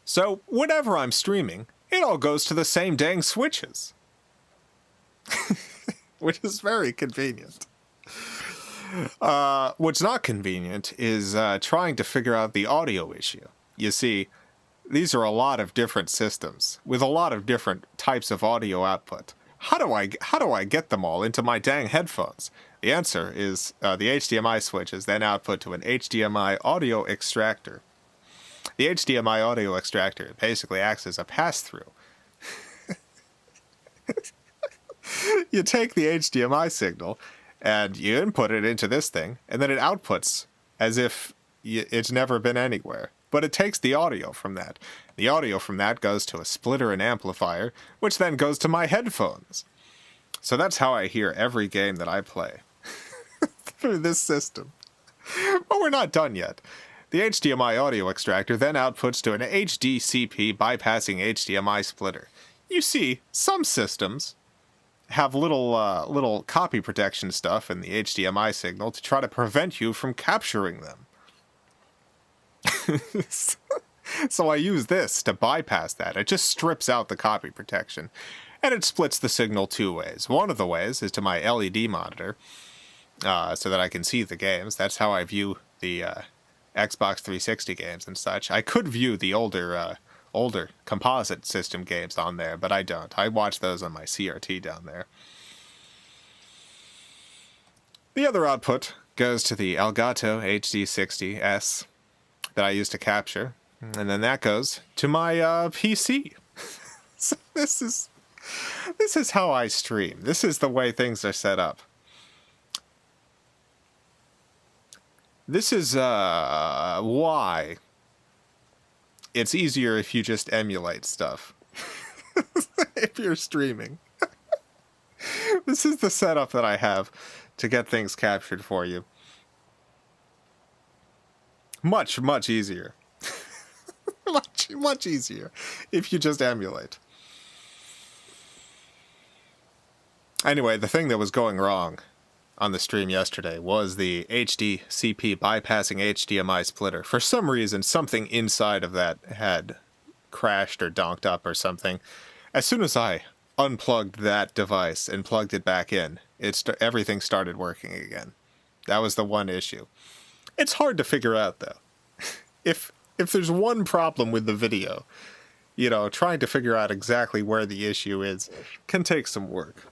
So whenever I'm streaming, it all goes to the same dang switches. Which is very convenient. What's not convenient is trying to figure out the audio issue. You see, these are a lot of different systems with a lot of different types of audio output. How do I get them all into my dang headphones? The answer is the HDMI switch is then output to an HDMI audio extractor. The HDMI audio extractor basically acts as a pass-through. You take the HDMI signal and you input it into this thing, and then it outputs as if it's never been anywhere. but it takes the audio from that. The audio from that goes to a splitter and amplifier, which then goes to my headphones. So that's how I hear every game that I play. Through this system. But we're not done yet. The HDMI audio extractor then outputs to an HDCP bypassing HDMI splitter. You see, some systems have little copy protection stuff in the HDMI signal to try to prevent you from capturing them. So I use this to bypass that. It just strips out the copy protection. And it splits the signal two ways. One of the ways is to my LED monitor, so that I can see the games. That's how I view the Xbox 360 games and such. I could view the older composite system games on there, but I don't. I watch those on my CRT down there. The other output goes to the Elgato HD60S that I use to capture, and then that goes to my PC. So this is how I stream. This is the way things are set up. This is why it's easier if you just emulate stuff. If you're streaming. This is the setup that I have to get things captured for you. Much, much easier. much easier if you just emulate. Anyway, the thing that was going wrong on the stream yesterday was the HDCP bypassing HDMI splitter. For some reason, something inside of that had crashed or donked up or something. As soon as I unplugged that device and plugged it back in, everything started working again. That was the one issue. It's hard to figure out, though. If there's one problem with the video, you know, trying to figure out exactly where the issue is can take some work.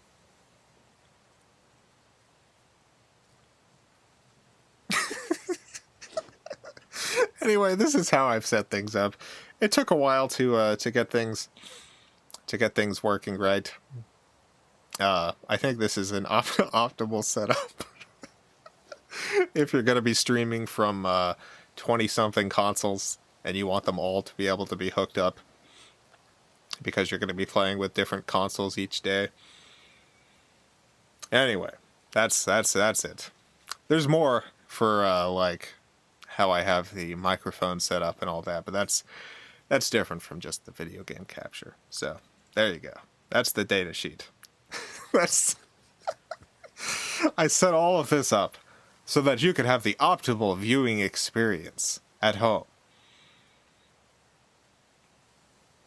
Anyway, this is how I've set things up. It took a while to get things working right. I think this is an optimal setup. If you're going to be streaming from 20-something consoles and you want them all to be able to be hooked up, because you're going to be playing with different consoles each day. Anyway, that's it. There's more for like how I have the microphone set up and all that, but that's different from just the video game capture. So there you go. That's the data sheet. I set all of this up so that you could have the optimal viewing experience at home.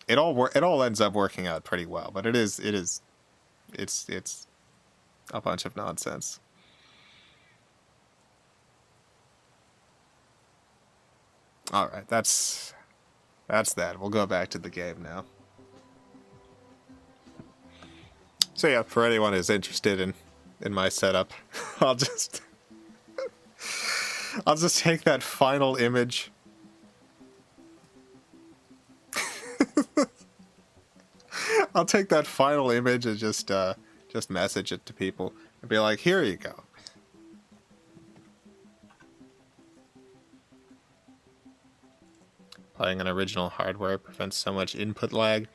It all ends up working out pretty well, but it's a bunch of nonsense. All right, that's that. We'll go back to the game now. So yeah, for anyone who's interested in my setup, I'll just take that final image. I'll take that final image and just message it to people and be like, here you go. Playing on original hardware prevents so much input lag.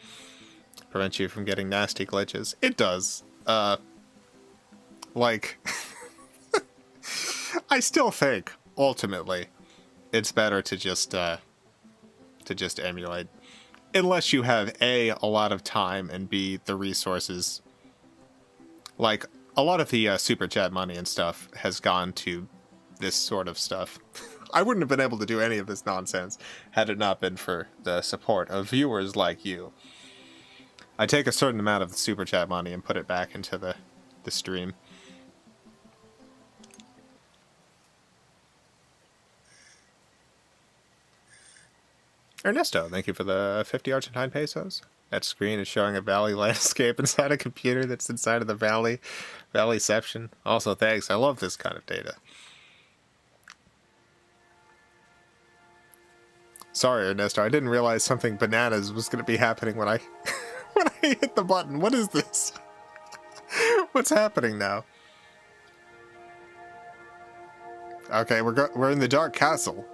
Prevents you from getting nasty glitches. It does. Like, I still think, ultimately, it's better to just emulate. Unless you have A, a lot of time, and B, the resources. Like, a lot of the super chat money and stuff has gone to this sort of stuff. I wouldn't have been able to do any of this nonsense had it not been for the support of viewers like you. I take a certain amount of the super chat money and put it back into the stream. Ernesto, thank you for the 50 Argentine pesos. That screen is showing a valley landscape inside a computer that's inside of the valleyception. Also, thanks. I love this kind of data. Sorry, Ernesto. I didn't realize something bananas was going to be happening when I when I hit the button. What is this? What's happening now? Okay, we're in the Dark Castle.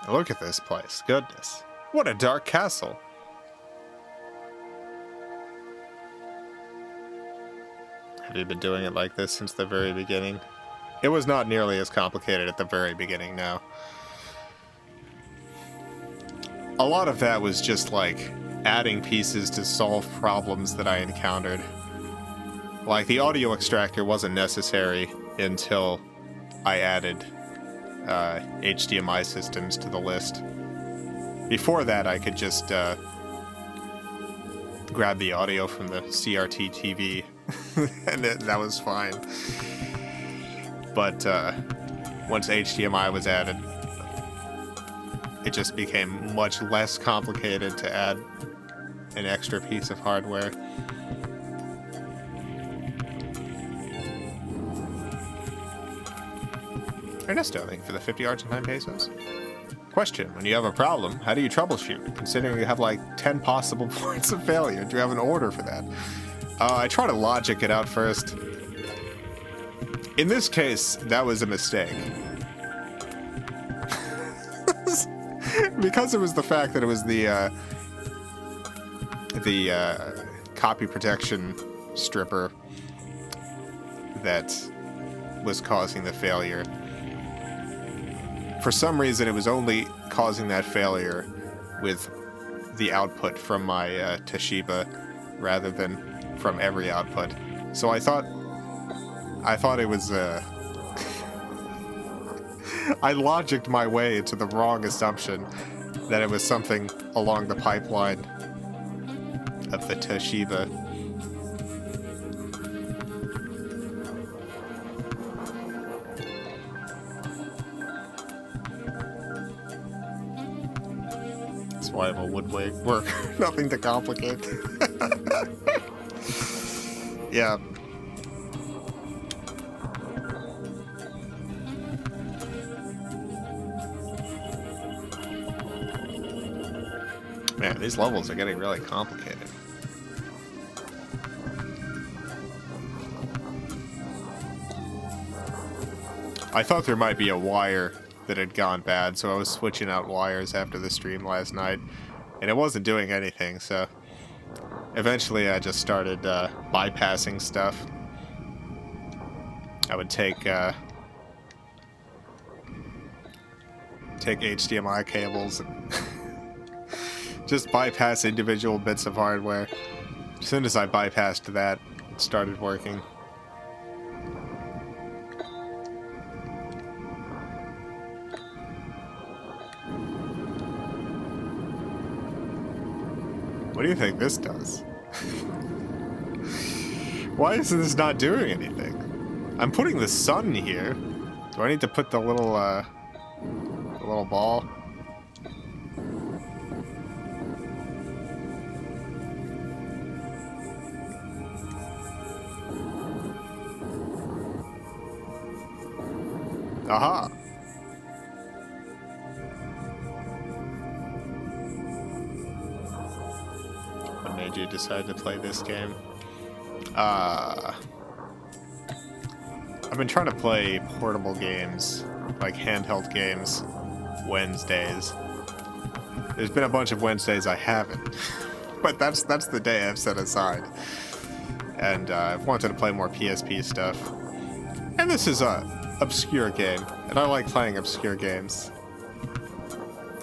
Look at this place. Goodness. What a dark castle. Have you been doing it like this since the very beginning? It was not nearly as complicated at the very beginning, no. A lot of that was just like adding pieces to solve problems that I encountered. Like the audio extractor wasn't necessary until I added HDMI systems to the list. Before that, I could just grab the audio from the CRT TV, and that was fine. But once HDMI was added, it just became much less complicated to add an extra piece of hardware. Ernesto, thank you for the 50 Argentine pesos. Question, when you have a problem, how do you troubleshoot? Considering you have like 10 possible points of failure, do you have an order for that? I try to logic it out first. In this case, that was a mistake. Because it was the fact that it was the copy protection stripper that was causing the failure. For some reason, it was only causing that failure with the output from my Toshiba rather than from every output. So I thought it was I logicked my way to the wrong assumption that it was something along the pipeline of the Toshiba. That's why I'm a woodworker. Nothing to complicate. Yeah. Man, these levels are getting really complicated. I thought there might be a wire that had gone bad, so I was switching out wires after the stream last night, and it wasn't doing anything, so eventually I just started bypassing stuff. I would take HDMI cables and just bypass individual bits of hardware. As soon as I bypassed that, it started working. What do you think this does? Why is this not doing anything? I'm putting the sun here. Do I need to put the little ball? Aha! What made you decide to play this game? I've been trying to play portable games, like handheld games, Wednesdays. There's been a bunch of Wednesdays I haven't, but that's the day I've set aside. And I've wanted to play more PSP stuff. And this is a obscure game, and I like playing obscure games.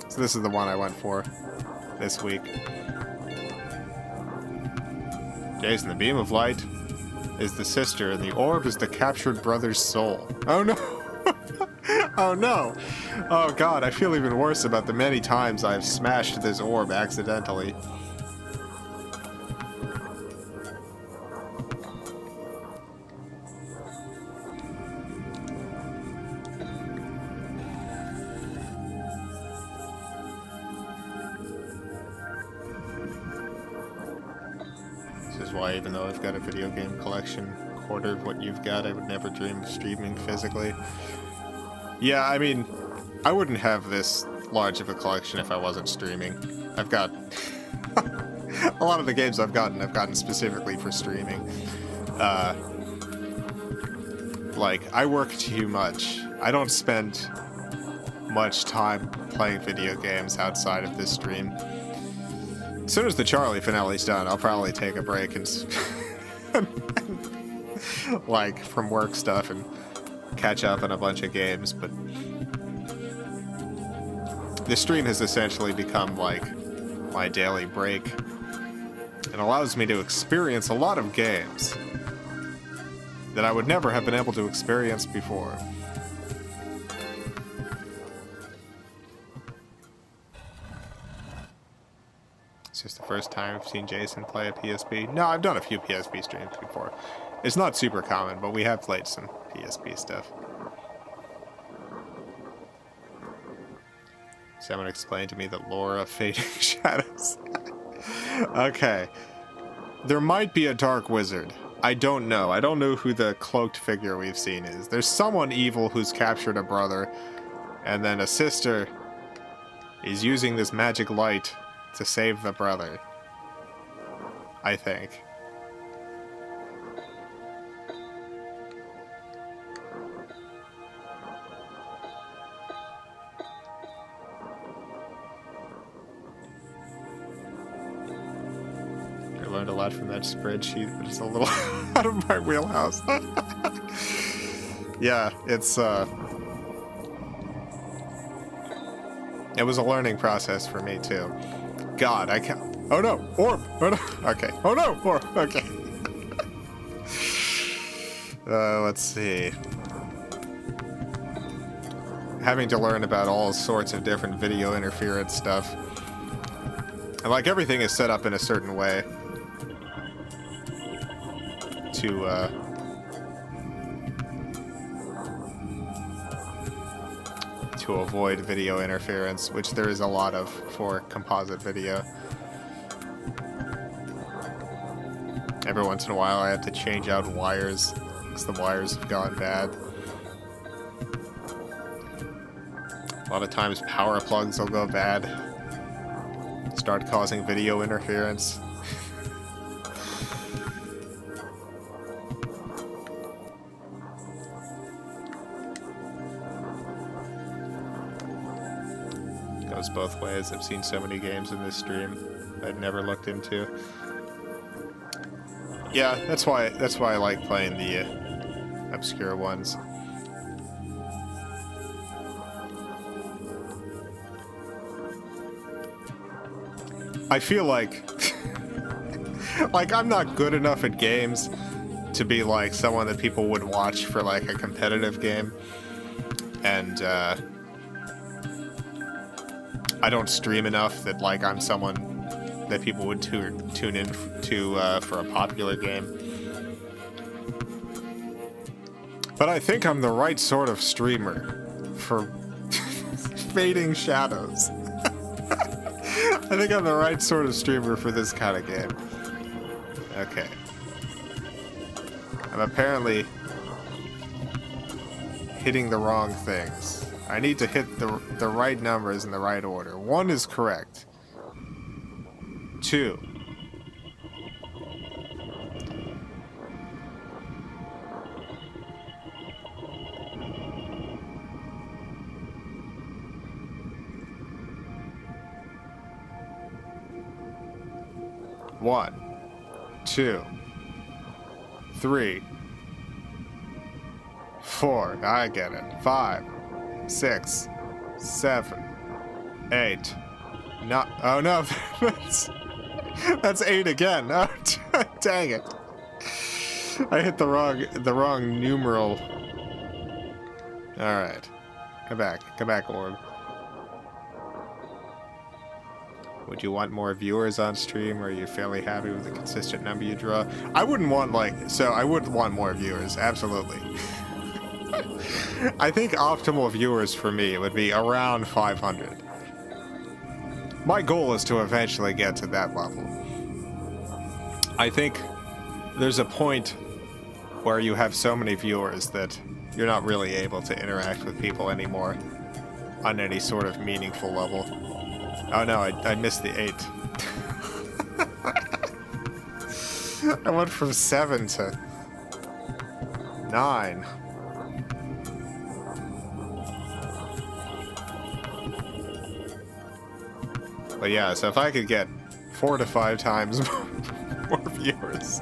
So this is the one I went for this week. Jason, the beam of light is the sister, and the orb is the captured brother's soul. Oh no! Oh no! Oh god, I feel even worse about the many times I've smashed this orb accidentally. Why, even though I've got a video game collection quarter of what you've got, I would never dream of streaming physically. Yeah, I mean, I wouldn't have this large of a collection if I wasn't streaming. I've got a lot of the games I've gotten specifically for streaming. Like, I work too much. I don't spend much time playing video games outside of this stream. As soon as the Charlie finale's done, I'll probably take a break and like from work stuff and catch up on a bunch of games, but this stream has essentially become like my daily break. It allows me to experience a lot of games that I would never have been able to experience before. It's just the first time I've seen Jason play a PSP. No, I've done a few PSP streams before. It's not super common, but we have played some PSP stuff. Someone explained to me the lore of Fading Shadows. Okay. There might be a dark wizard. I don't know. I don't know who the cloaked figure we've seen is. There's someone evil who's captured a brother, and then a sister is using this magic light to save the brother. I think. I learned a lot from that spreadsheet, but it's a little out of my wheelhouse. Yeah, it's it was a learning process for me too. God, I can't. Oh no, orb. Oh no. Okay. Oh no, orb. Okay. Let's see. Having to learn about all sorts of different video interference stuff. And like everything is set up in a certain way to avoid video interference, which there is a lot of for composite video. Every once in a while I have to change out wires because the wires have gone bad. A lot of times power plugs will go bad, start causing video interference. Goes both ways. I've seen so many games in this stream I'd never looked into. Yeah, that's why I like playing the obscure ones. I feel like I'm not good enough at games to be like someone that people would watch for like a competitive game, and I don't stream enough that like I'm someone that people would tune in to for a popular game. But I think I'm the right sort of streamer for Fading Shadows. I think I'm the right sort of streamer for this kind of game. Okay. I'm apparently hitting the wrong things. I need to hit the right numbers in the right order. 1 is correct. 2. One, 2, 3, 4. I get it. 5, 6, 7, 8. Not. Oh no, that's 8 again. Oh, dang it! I hit the wrong numeral. All right, come back, orb. Would you want more viewers on stream, or are you fairly happy with the consistent number you draw? I wouldn't want I would want more viewers, absolutely. I think optimal viewers for me would be around 500. My goal is to eventually get to that level. I think there's a point where you have so many viewers that you're not really able to interact with people anymore on any sort of meaningful level. Oh no, I missed the 8. I went from 7 to 9. But yeah, so if I could get 4 to 5 times more viewers.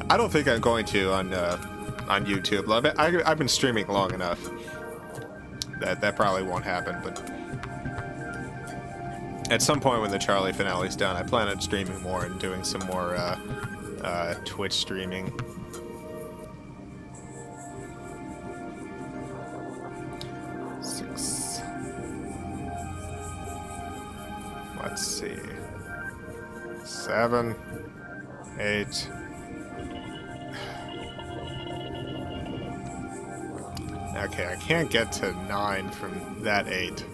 I don't think I'm going to on YouTube. I've been streaming long enough that probably won't happen, but at some point when the Charlie finale's done, I plan on streaming more and doing some more Twitch streaming. Let's see. 7, 8. Okay, I can't get to 9 from that 8.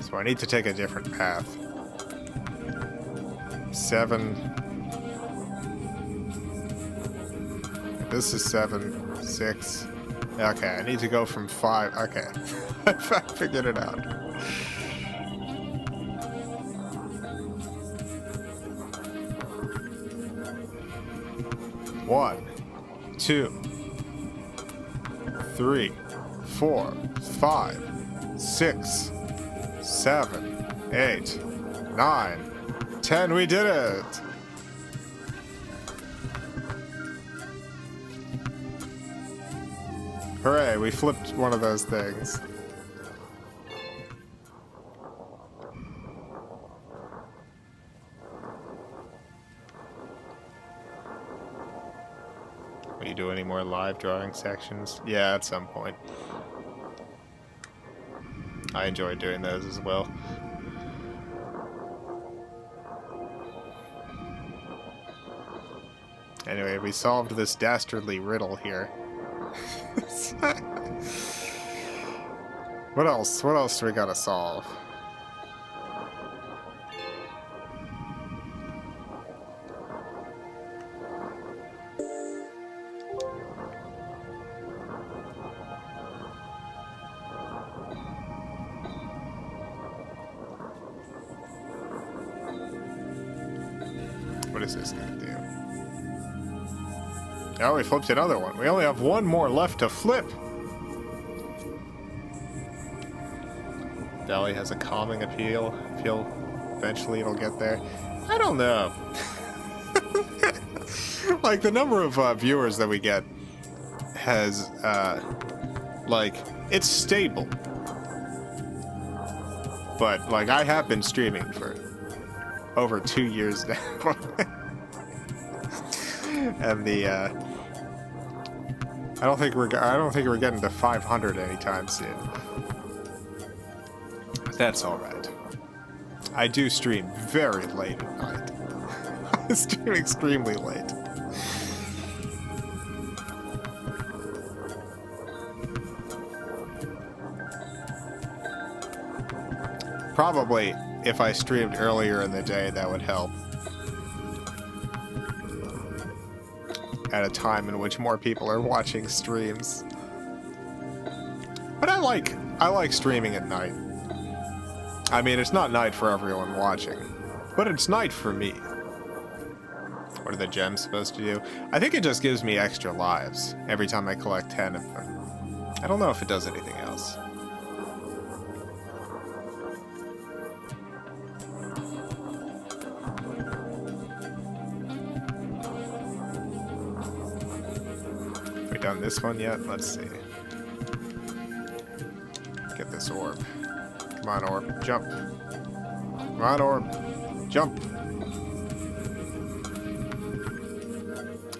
So I need to take a different path. 7. This is 7, 6. Okay, I need to go from 5. Okay, I figured it out. One, 2, 3, 4, 5, 6, 7, 8, 9, 10. We did it! Hooray, we flipped one of those things. Will you do any more live drawing sections? Yeah, at some point. I enjoy doing those as well. Anyway, we solved this dastardly riddle here. What else? What else do we gotta solve? What is this gonna do? Oh, we flipped another one. We only have one more left to flip. Valley has a calming appeal. Eventually it'll get there. I don't know. Like, the number of viewers that we get has, like, it's stable. But, like, I have been streaming for over 2 years now. And the, I don't think we're getting to 500 anytime soon. That's alright. I do stream very late at night. I stream extremely late. Probably, if I streamed earlier in the day, that would help. At a time in which more people are watching streams. But I like streaming at night. I mean, it's not night for everyone watching, but it's night for me. What are the gems supposed to do? I think it just gives me extra lives every time I collect 10 of them. I don't know if it does anything else. Have we done this one yet? Let's see. Get this orb. Come on, orb. Jump. Come on, orb. Jump.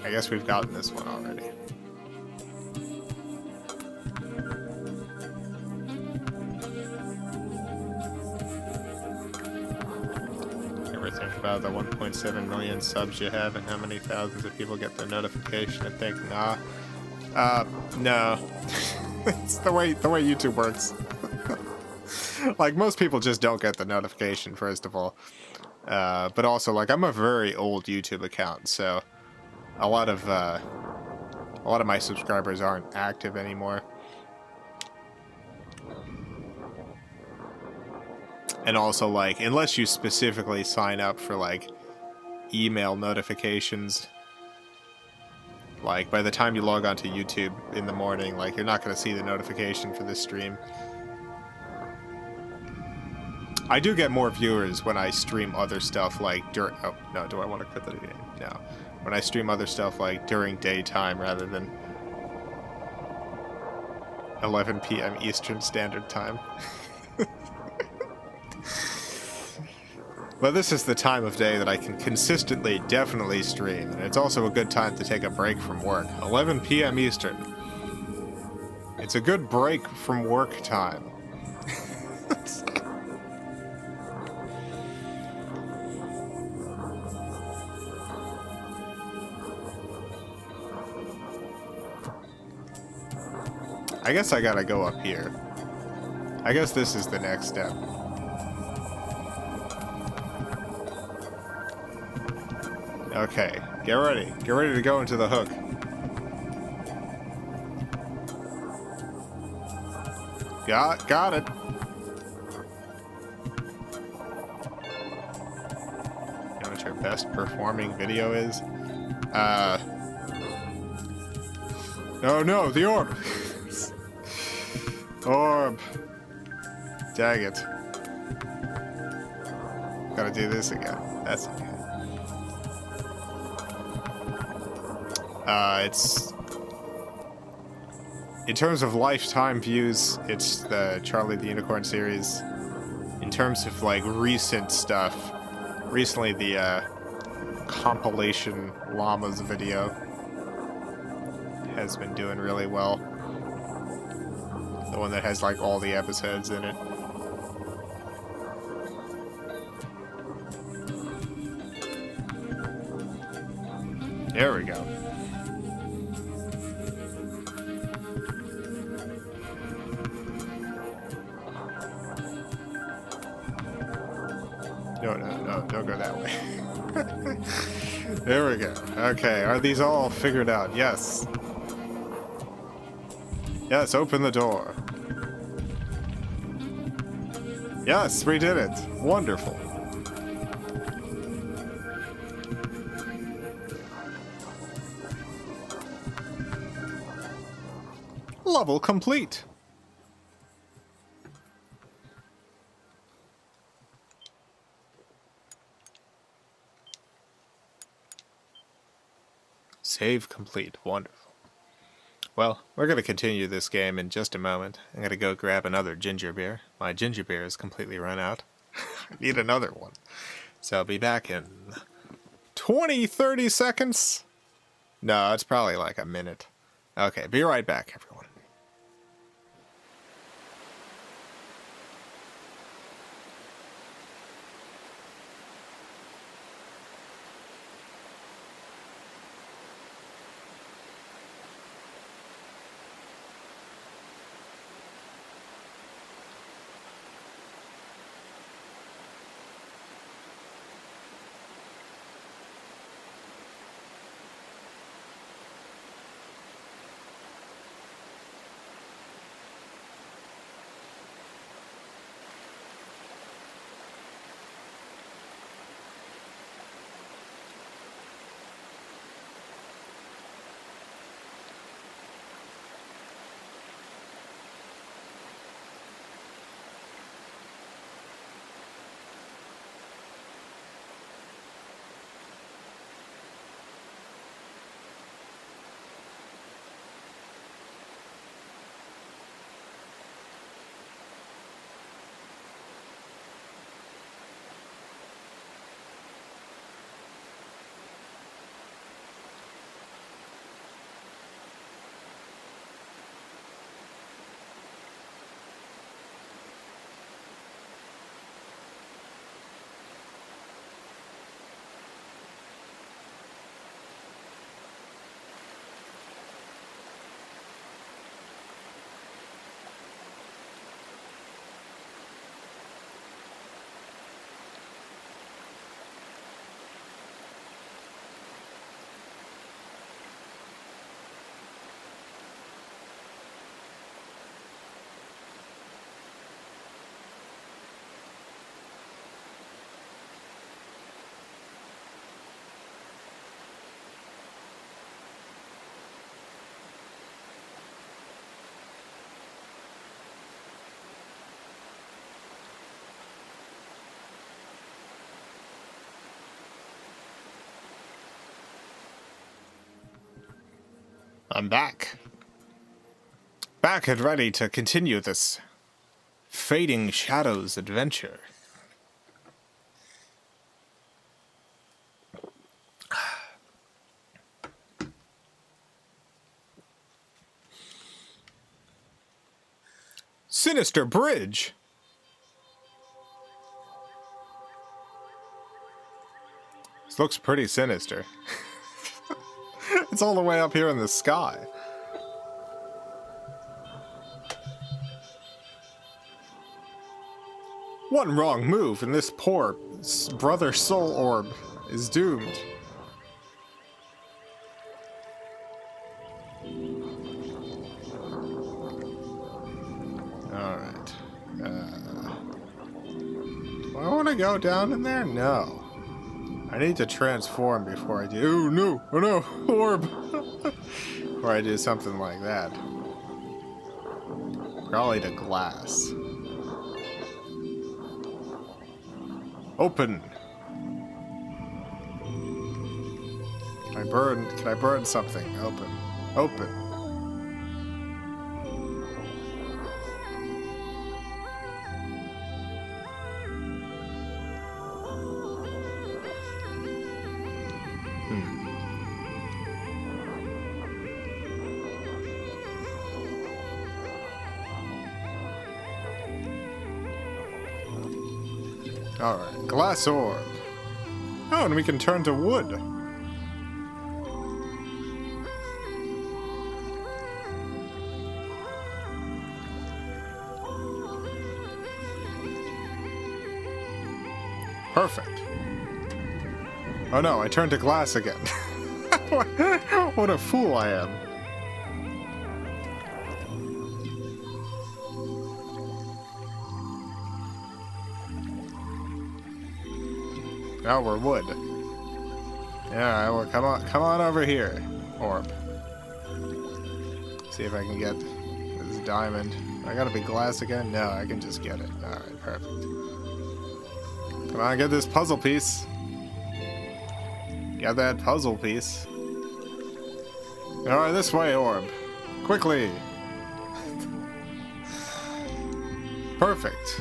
I guess we've gotten this one already. Ever think about the 1.7 million subs you have and how many thousands of people get the notification and think, no. It's the way YouTube works. Like, most people just don't get the notification, first of all. But also, like, I'm a very old YouTube account, so a lot of my subscribers aren't active anymore. And also, like, unless you specifically sign up for, like, email notifications, like, by the time you log on to YouTube in the morning, like, you're not going to see the notification for this stream. I do get more viewers when I stream other stuff like during... Oh, no, do I want to quit the game? No. When I stream other stuff like during daytime rather than 11 p.m. Eastern Standard Time. But this is the time of day that I can consistently, definitely stream, and it's also a good time to take a break from work. 11 p.m. Eastern. It's a good break from work time. I guess I gotta go up here. I guess this is the next step. Okay, get ready. Get ready to go into the hook. Got it. You know what your best performing video is? Oh no, the orb! Orb! Dang it. Gotta do this again. That's okay. It's... In terms of lifetime views, it's the Charlie the Unicorn series. In terms of, like, recent stuff, recently the, compilation llamas video has been doing really well. The one that has, like, all the episodes in it. There we go. No, don't go that way. There we go. Okay, are these all figured out? Yes. Yes, open the door. Yes, we did it. Wonderful. Level complete. Save complete. Wonderful. Well, we're going to continue this game in just a moment. I'm going to go grab another ginger beer. My ginger beer is completely run out. I need another one. So I'll be back in 20-30 seconds. No, it's probably like a minute. Okay, be right back, everyone. I'm back. Back and ready to continue this Fading Shadows adventure. Sinister Bridge. This looks pretty sinister. It's all the way up here in the sky. One wrong move and this poor brother soul orb is doomed. Alright. Do I want to go down in there? No. I need to transform before I do. Oh no! Oh no! Orb! Before I do something like that. Probably to glass. Open! Can I burn something? Open. Open. Alright, glass orb. Oh, and we can turn to wood. Perfect. Oh no, I turned to glass again. What a fool I am. Now we're wood. Yeah, well, come on over here, orb. See if I can get this diamond. I gotta be glass again? No, I can just get it. Alright, perfect. Come on, get this puzzle piece. Get that puzzle piece. Alright, this way, orb. Quickly. Perfect.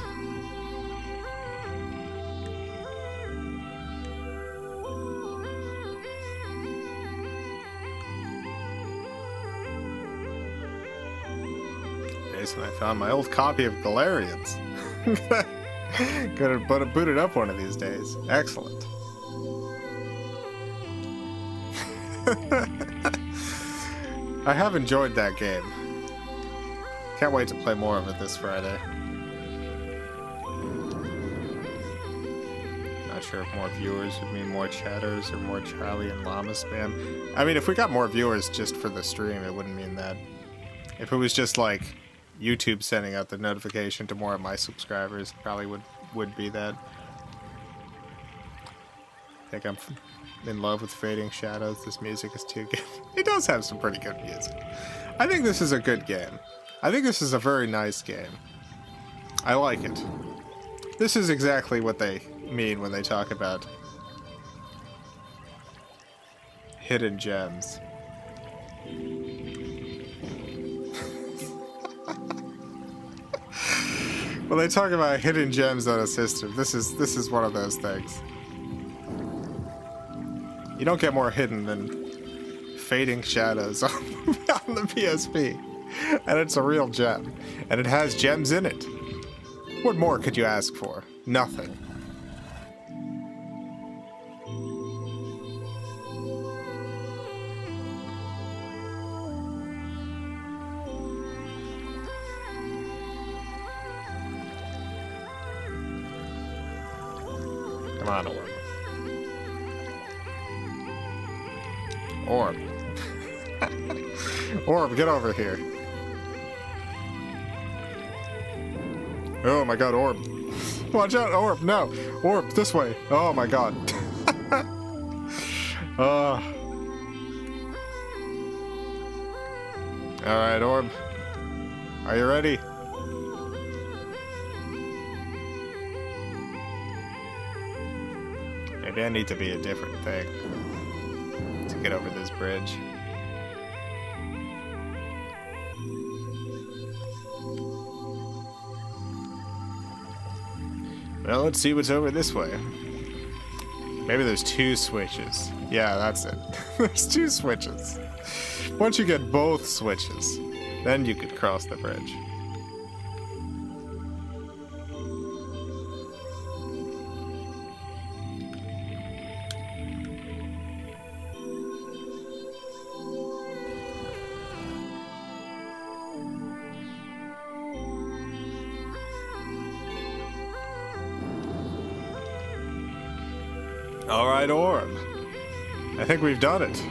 And I found my old copy of Galerians. Gonna boot it up one of these days. Excellent. I have enjoyed that game. Can't wait to play more of it this Friday. Not sure if more viewers would mean more chatters or more Charlie and Llama spam. I mean, if we got more viewers just for the stream, it wouldn't mean that. If it was just like YouTube sending out the notification to more of my subscribers, probably would be that. I think I'm in love with Fading Shadows. This music is too good. It does have some pretty good music. I think this is a good game. I think this is a very nice game. I like it. This is exactly what they mean when they talk about hidden gems. When they talk about hidden gems on a system, this is one of those things. You don't get more hidden than Fading Shadows on the PSP. And it's a real gem. And it has gems in it. What more could you ask for? Nothing. Come on, orb. Orb. Orb, get over here. Oh my god, orb. Watch out, orb, no. Orb, this way. Oh my god. Alright, orb. Are you ready? Maybe I need to be a different thing to get over this bridge. Well, let's see what's over this way. Maybe there's 2 switches. Yeah, that's it. There's 2 switches. Once you get both switches, then you could cross the bridge. Alright, Orb. I think we've done it.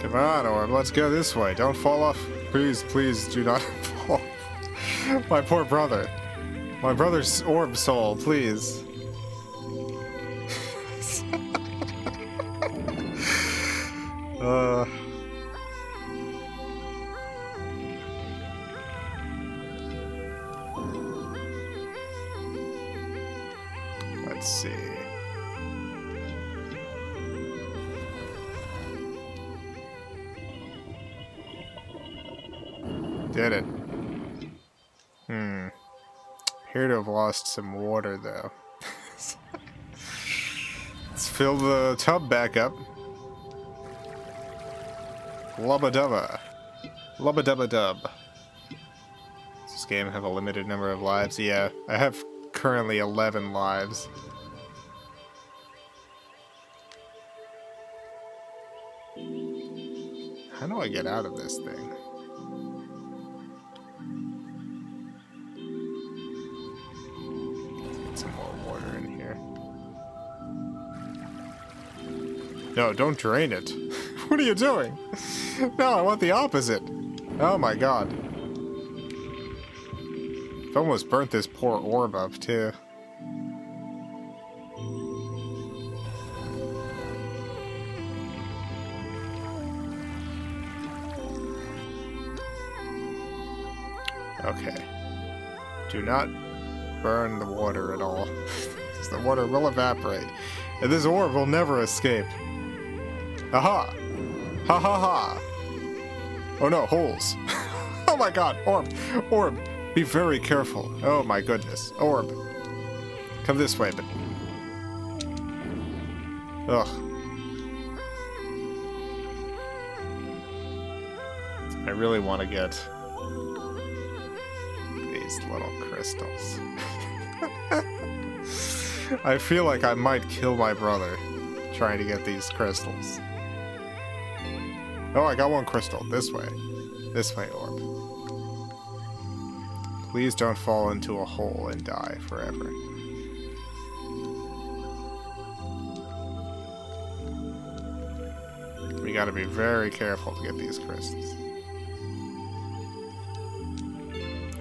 Come on, Orb, let's go this way. Don't fall off. Please, please do not fall. My poor brother. My brother's Orb soul, please. Let's see. Did it. Appear to have lost some water, though. Let's fill the tub back up. Lubba dubba. Lubba dubba dub. Does this game have a limited number of lives? Yeah, I have currently 11 lives. How do I get out of this thing? Get some more water in here. No, don't drain it. What are you doing? No, I want the opposite. Oh my god. I've almost burnt this poor orb up, too. Okay. Do not burn the water at all. Because the water will evaporate. And this orb will never escape. Aha! Ha ha ha! Oh no, holes. Oh my god, orb! Orb! Be very careful. Oh my goodness. Orb. Come this way, but... Ugh. I really want to get... these little crystals. I feel like I might kill my brother trying to get these crystals. Oh, I got one crystal. This way. This way, orb. Please don't fall into a hole and die forever. We gotta be very careful to get these crystals.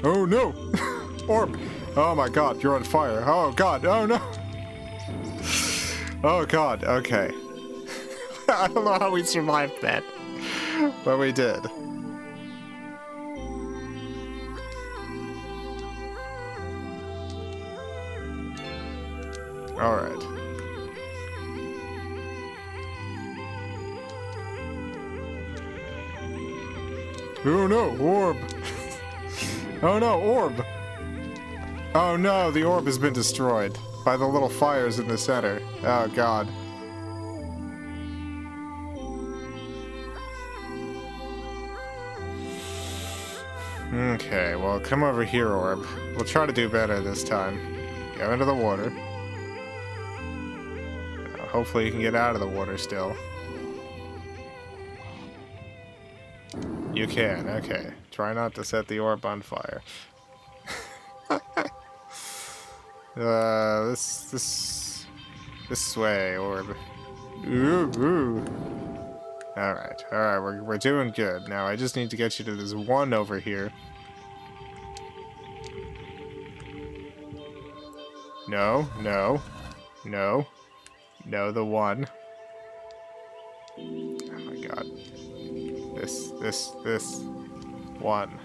Oh no! Orb! Oh my god, you're on fire. Oh god, oh no! Oh god, okay. I don't know how we survived that. But we did. Alright. Oh no, orb! Oh no, orb! Oh no, the orb has been destroyed by the little fires in the center. Oh god. Okay, well, come over here, orb. We'll try to do better this time. Go into the water. Hopefully you can get out of the water still. You can, okay. Try not to set the orb on fire. This way, orb. Ooh, ooh. Alright, we're doing good. Now I just need to get you to this one over here. No, no, no, no, the one. Oh my god. This one.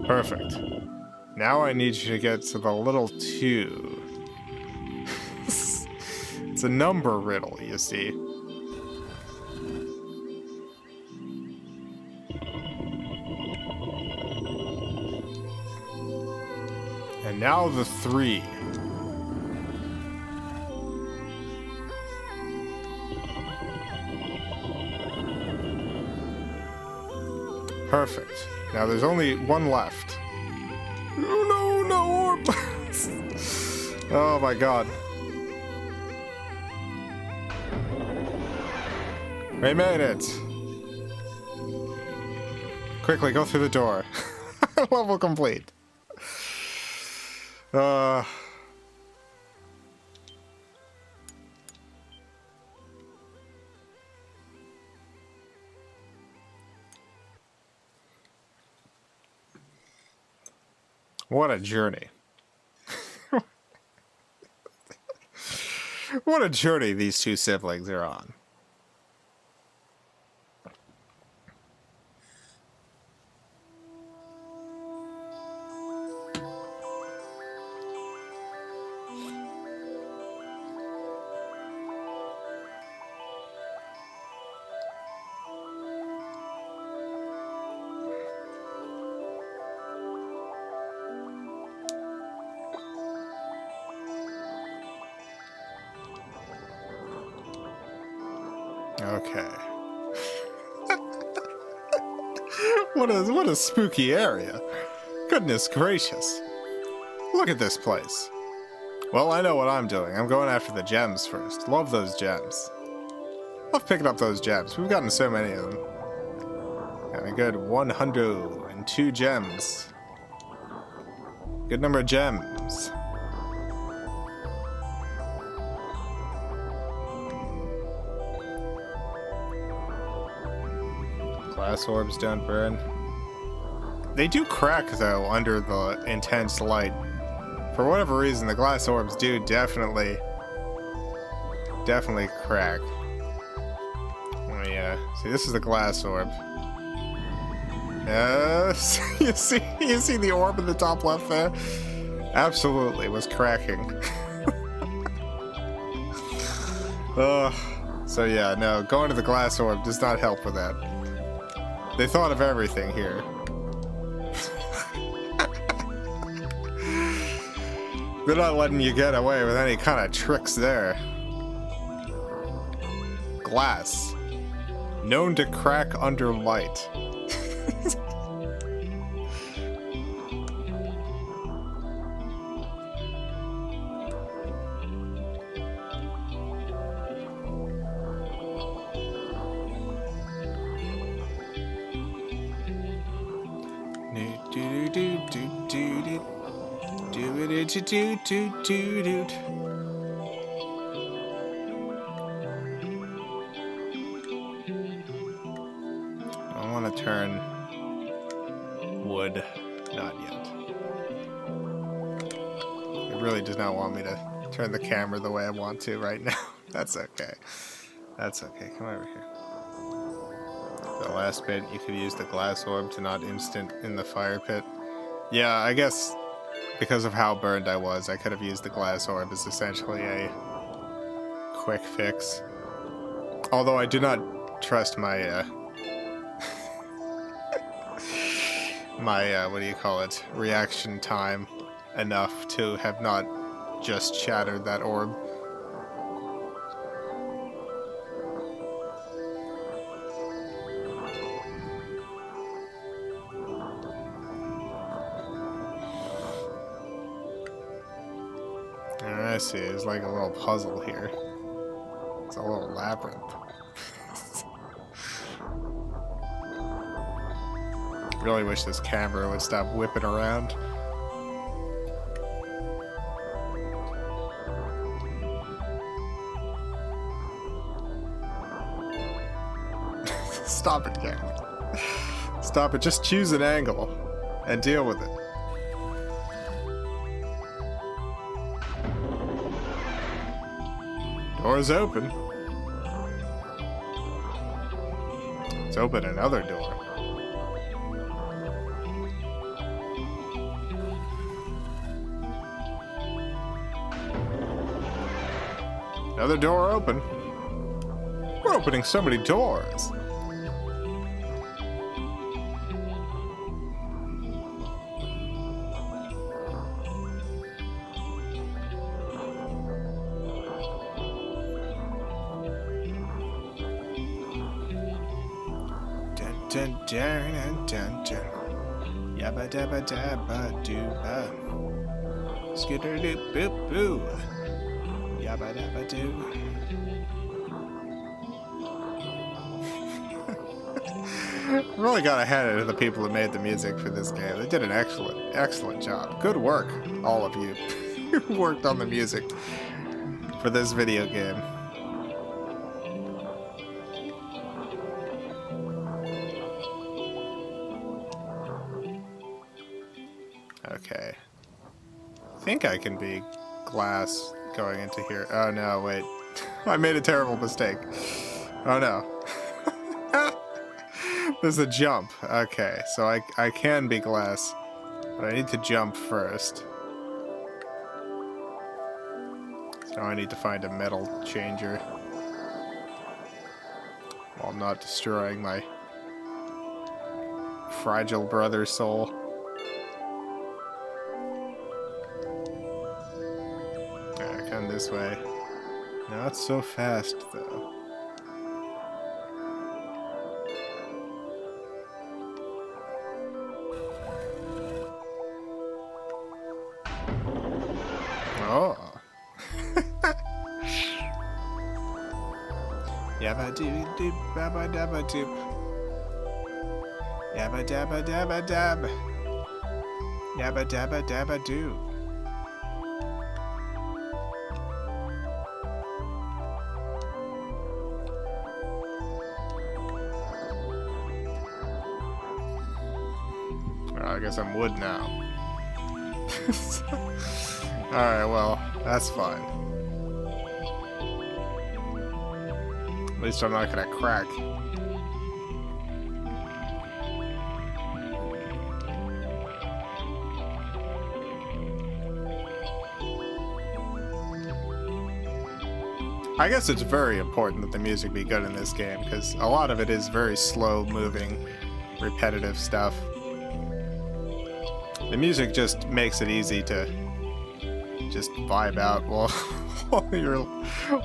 Perfect. Now I need you to get to the little 2. It's a number riddle, you see. And now the 3. Perfect. Now there's only one left. Oh no, no orb! Oh my god. We made it! Quickly, go through the door. Level complete. What a journey. What a journey these two siblings are on. Okay. What a spooky area. Goodness gracious. Look at this place. Well, I know what I'm doing. I'm going after the gems first. Love those gems. Love picking up those gems. We've gotten so many of them. Got a good 102 gems. Good number of gems. Glass orbs don't burn. They do crack, though, under the intense light. For whatever reason, the glass orbs do definitely crack. Oh yeah. See, this is the glass orb. You see the orb in the top left there? Absolutely was cracking. So yeah, no, going to the glass orb does not help with that. They thought of everything here. They're not letting you get away with any kind of tricks there. Glass. Known to crack under light. I want to turn wood. Not yet. It really does not want me to turn the camera the way I want to right now. That's okay. That's okay. Come over here. The last bit, you could use the glass orb to not instant in the fire pit. Yeah, I guess because of how burned I was, I could have used the glass orb as essentially a quick fix. Although I do not trust my, what do you call it, reaction time enough to have not just shattered that orb. I see, it's like a little puzzle here. It's a little labyrinth. Really wish this camera would stop whipping around. Stop it, camera. Stop it, just choose an angle and deal with it. Door's open. Let's open another door. Another door open. We're opening so many doors. dun dun dun dun. Yabba dabba dabba dooba. Skidder doop boop boo. Yabba dabba doo. Really gotta hand it to the people who made the music for this game. They did an excellent job. Good work, all of you who worked on the music for this video game. Okay. I think I can be glass going into here. Oh no, wait. I made a terrible mistake. Oh no. There's a jump. Okay, so I can be glass, but I need to jump first. So I need to find a metal changer while not destroying my fragile brother's soul. Alright, come this way. Not so fast, though. Oh. Yabba doo doop babba dabba doop. Yabba dabba dabba dab. Yabba dabba dabba doo. Well, I guess I'm wood now. Alright, well, that's fine. At least I'm not gonna crack. I guess it's very important that the music be good in this game, because a lot of it is very slow-moving, repetitive stuff. The music just makes it easy to just vibe out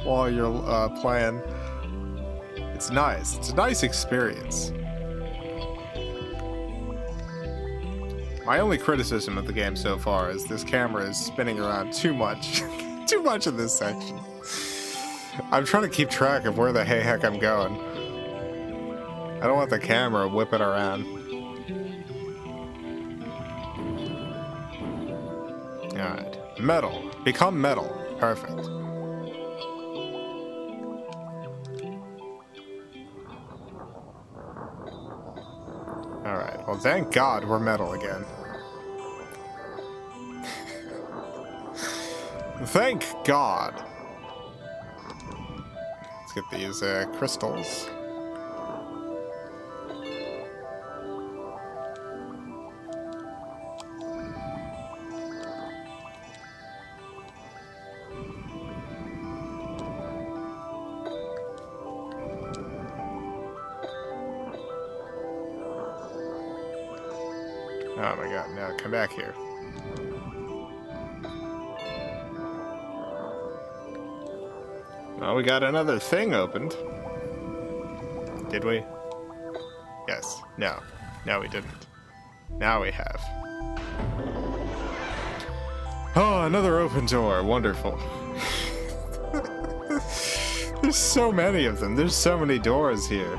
while you're playing. It's nice. It's a nice experience. My only criticism of the game so far is this camera is spinning around too much. Too much in this section. I'm trying to keep track of where the heck I'm going. I don't want the camera whipping around. Alright. Metal. Become metal. Perfect. Alright. Well, thank God we're metal again. Thank God. Let's get these crystals. Oh my God, now come back here. Well, we got another thing opened. Did we? Yes. No. No, we didn't. Now we have. Oh, another open door. Wonderful. There's so many of them. There's so many doors here.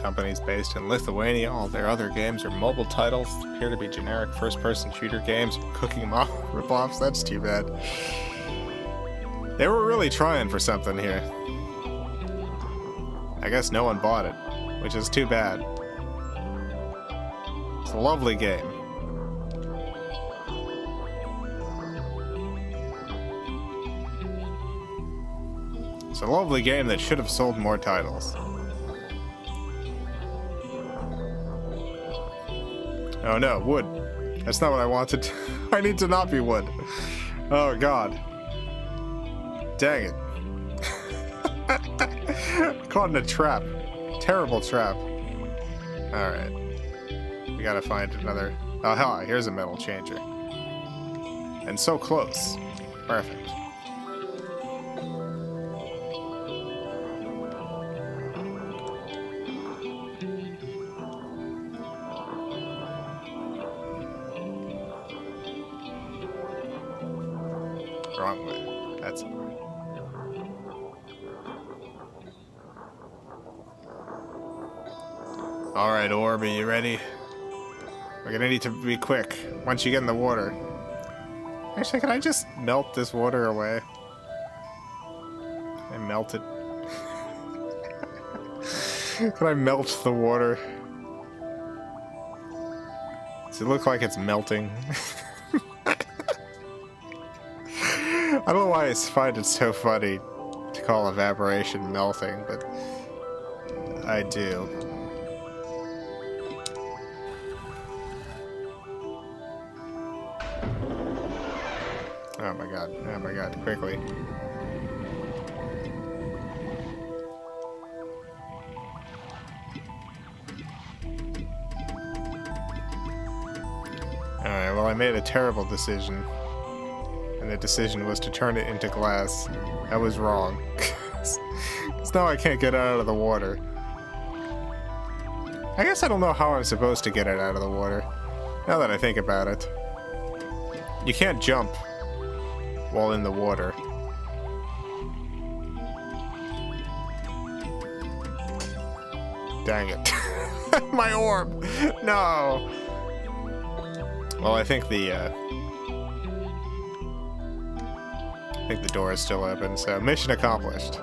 Companies based in Lithuania. All their other games are mobile titles. Appear to be generic first-person shooter games. Cooking them off rip-offs. That's too bad. They were really trying for something here. I guess no one bought it, which is too bad. It's a lovely game. It's a lovely game that should have sold more titles. Oh no, wood. That's not what I wanted. I need to not be wood. Oh God. Dang it. Caught in a trap. Terrible trap. Alright. We gotta find another Oh, hell, here's a metal changer. And so close. Perfect. Wrong way. That's it. Alright, Orb, are you ready? We're gonna need to be quick once you get in the water. Actually, can I just melt this water away? I melt it. Can I melt the water? Does it look like it's melting? I don't know why I find it so funny to call evaporation melting, but I do. Oh my god, quickly. Alright, well I made a terrible decision. And the decision was to turn it into glass. That was wrong. Because now I can't get it out of the water. I guess I don't know how I'm supposed to get it out of the water. Now that I think about it. You can't jump while in the water. Dang it. My orb! No! Well, I think the door is still open, so mission accomplished.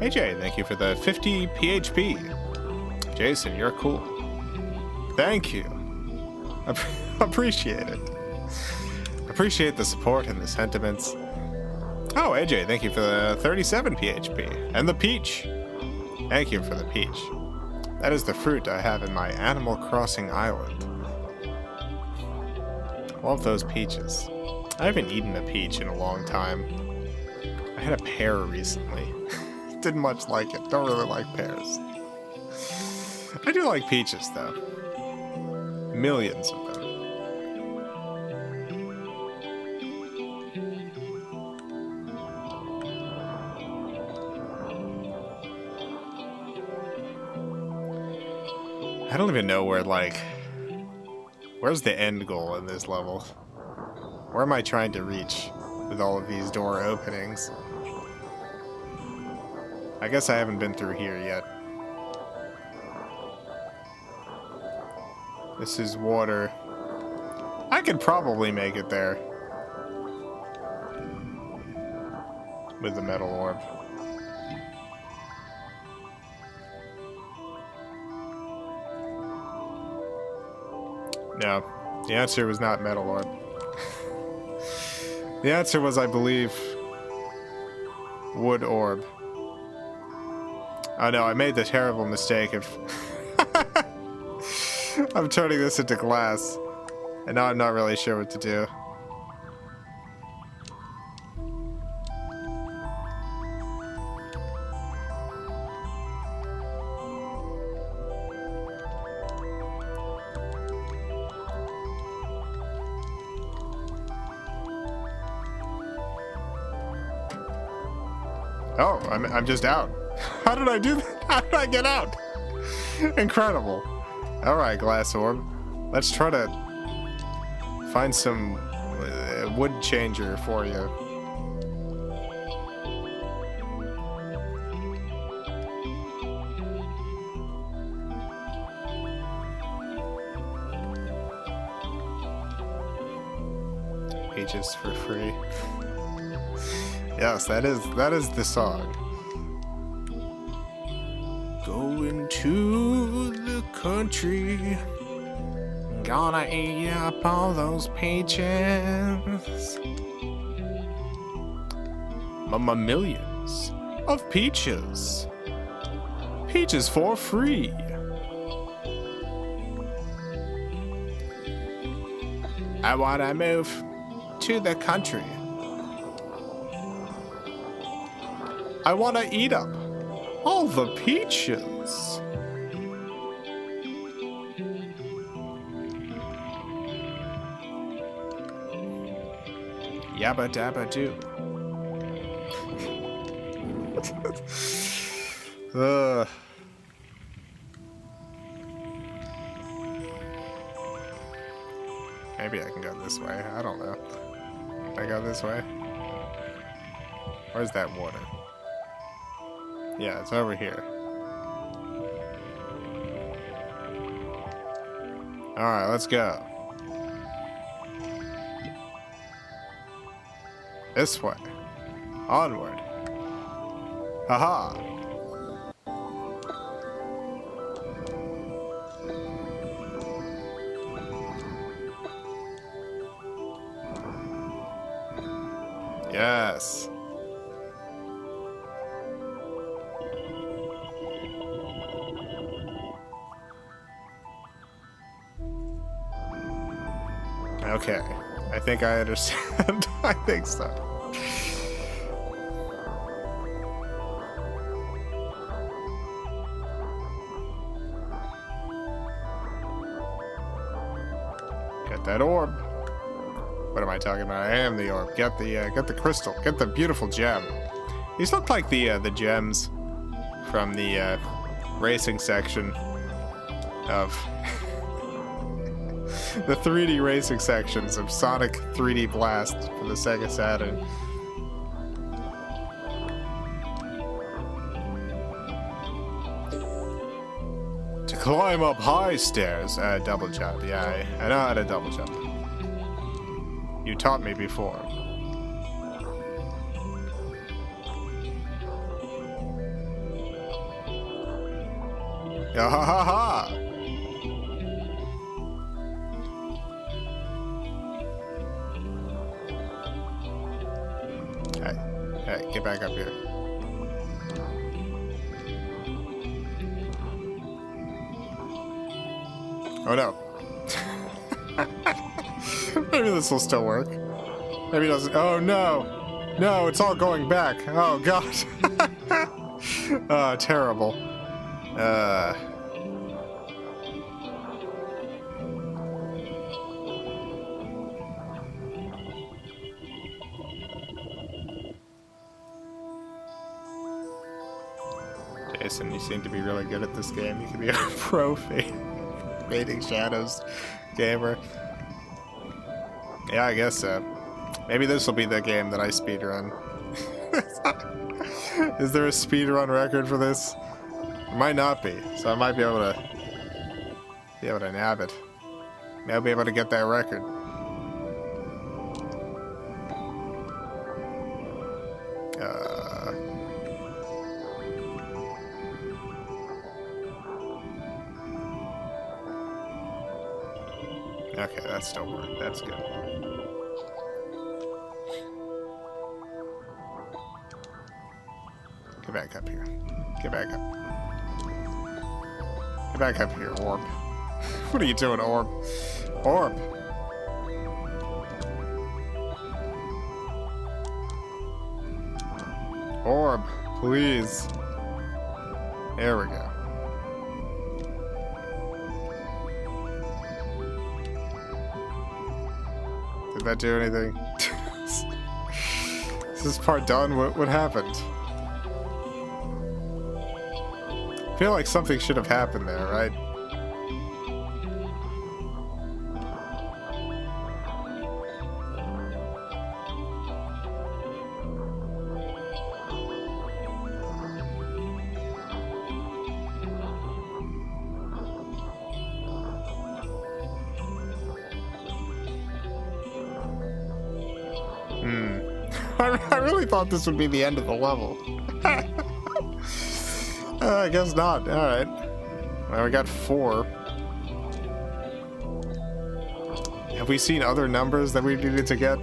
Hey Jay, thank you for the 50 PHP. Jason, you're cool. Thank you. Appreciate it. Appreciate the support and the sentiments. Oh, AJ, thank you for the 37 PHP. And the peach. Thank you for the peach. That is the fruit I have in my Animal Crossing island. Love those peaches. I haven't eaten a peach in a long time. I had a pear recently. Didn't much like it. Don't really like pears. I do like peaches, though. Millions of them. I don't even know where, like... Where's the end goal in this level? Where am I trying to reach with all of these door openings? I guess I haven't been through here yet. This is water. I could probably make it there. With the metal orb. No, the answer was not metal orb. The answer was, I believe, wood orb. Oh no, I made the terrible mistake of I'm turning this into glass, and now I'm not really sure what to do. Oh, I'm just out. How did I do that? How did I get out? Incredible. Alright, glass orb. Let's try to find some wood changer for you. Peaches for free. Yes, that is the song. Going to the country, gonna eat up all those peaches. Millions of peaches. Peaches for free. I wanna move to the country. I want to eat up all the peaches. Yabba dabba doo. Maybe I can go this way. I don't know. Can I go this way? Where's that water? Yeah, it's over here. Alright, let's go. This way. Onward. Haha. Yes. Okay. I think I understand. I think so. Get that orb. What am I talking about? I am the orb. Get the crystal. Get the beautiful gem. These look like the gems from the racing section of the 3D racing sections of Sonic 3D Blast for the Sega Saturn. To climb up high stairs, double jump. Yeah, I know how to double jump. You taught me before. Ah ha ha ha! Hey, get back up here. Oh no. Maybe this will still work. Maybe it doesn't. Oh no! No, it's all going back. Oh god. Terrible. Jason, you seem to be really good at this game. You could be a pro fading shadows gamer. Yeah, I guess so. Maybe this will be the game that I speedrun. Is there a speedrun record for this? It might not be, so I might be able to nab it. Maybe I'll be able to get that record. Okay, that still worked. That's good. Get back up here. Get back up. Get back up here, Orb. What are you doing, Orb? Orb! Orb, please. There we go. Did that do anything? Is this part done? What happened? I feel like something should have happened there, right? I really thought this would be the end of the level. I guess not. Alright. Well, we got 4. Have we seen other numbers that we needed to get